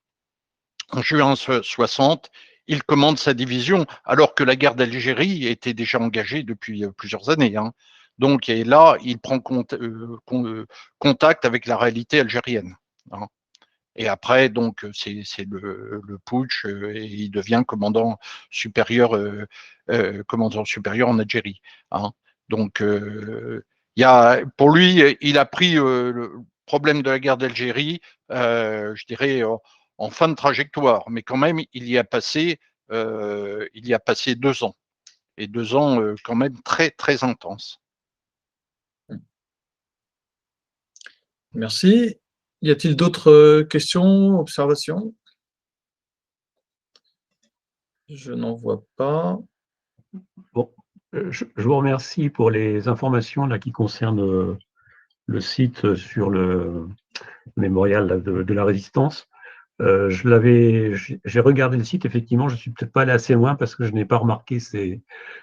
en juin 60, il commande sa division, alors que la guerre d'Algérie était déjà engagée depuis plusieurs années. Hein. Donc, et là, il prend contact avec la réalité algérienne. Hein. Et après, donc, c'est le putsch et il devient commandant supérieur en Algérie. Hein. Donc, pour lui, il a pris le problème de la guerre d'Algérie, je dirais, en fin de trajectoire, mais quand même, il y a passé 2 ans. Et 2 ans quand même très, très intenses. Merci. Y a-t-il d'autres questions, observations? Je n'en vois pas. Bon, je vous remercie pour les informations là, qui concernent le site sur le mémorial là, de la Résistance. J'ai regardé le site, effectivement, je ne suis peut-être pas allé assez loin parce que je n'ai pas remarqué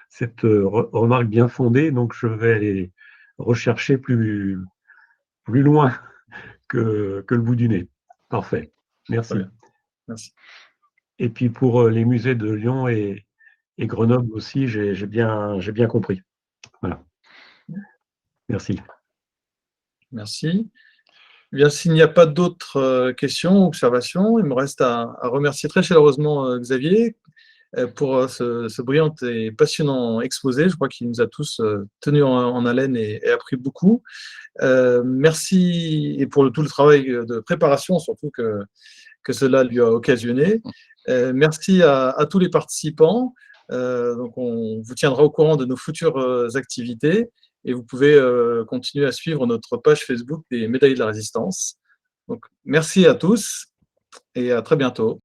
cette remarque bien fondée, donc je vais aller rechercher plus loin que le bout du nez. Parfait, merci. Merci. Et puis pour les musées de Lyon et Grenoble aussi, j'ai bien compris. Voilà. Merci. Merci. Eh bien, s'il n'y a pas d'autres questions ou observations, il me reste à remercier très chaleureusement Xavier pour ce brillant et passionnant exposé. Je crois qu'il nous a tous tenus en haleine et appris beaucoup. Merci et pour tout le travail de préparation, surtout que cela lui a occasionné. Merci à tous les participants. Donc on vous tiendra au courant de nos futures activités et vous pouvez continuer à suivre notre page Facebook des Médailles de la Résistance. Donc, merci à tous et à très bientôt.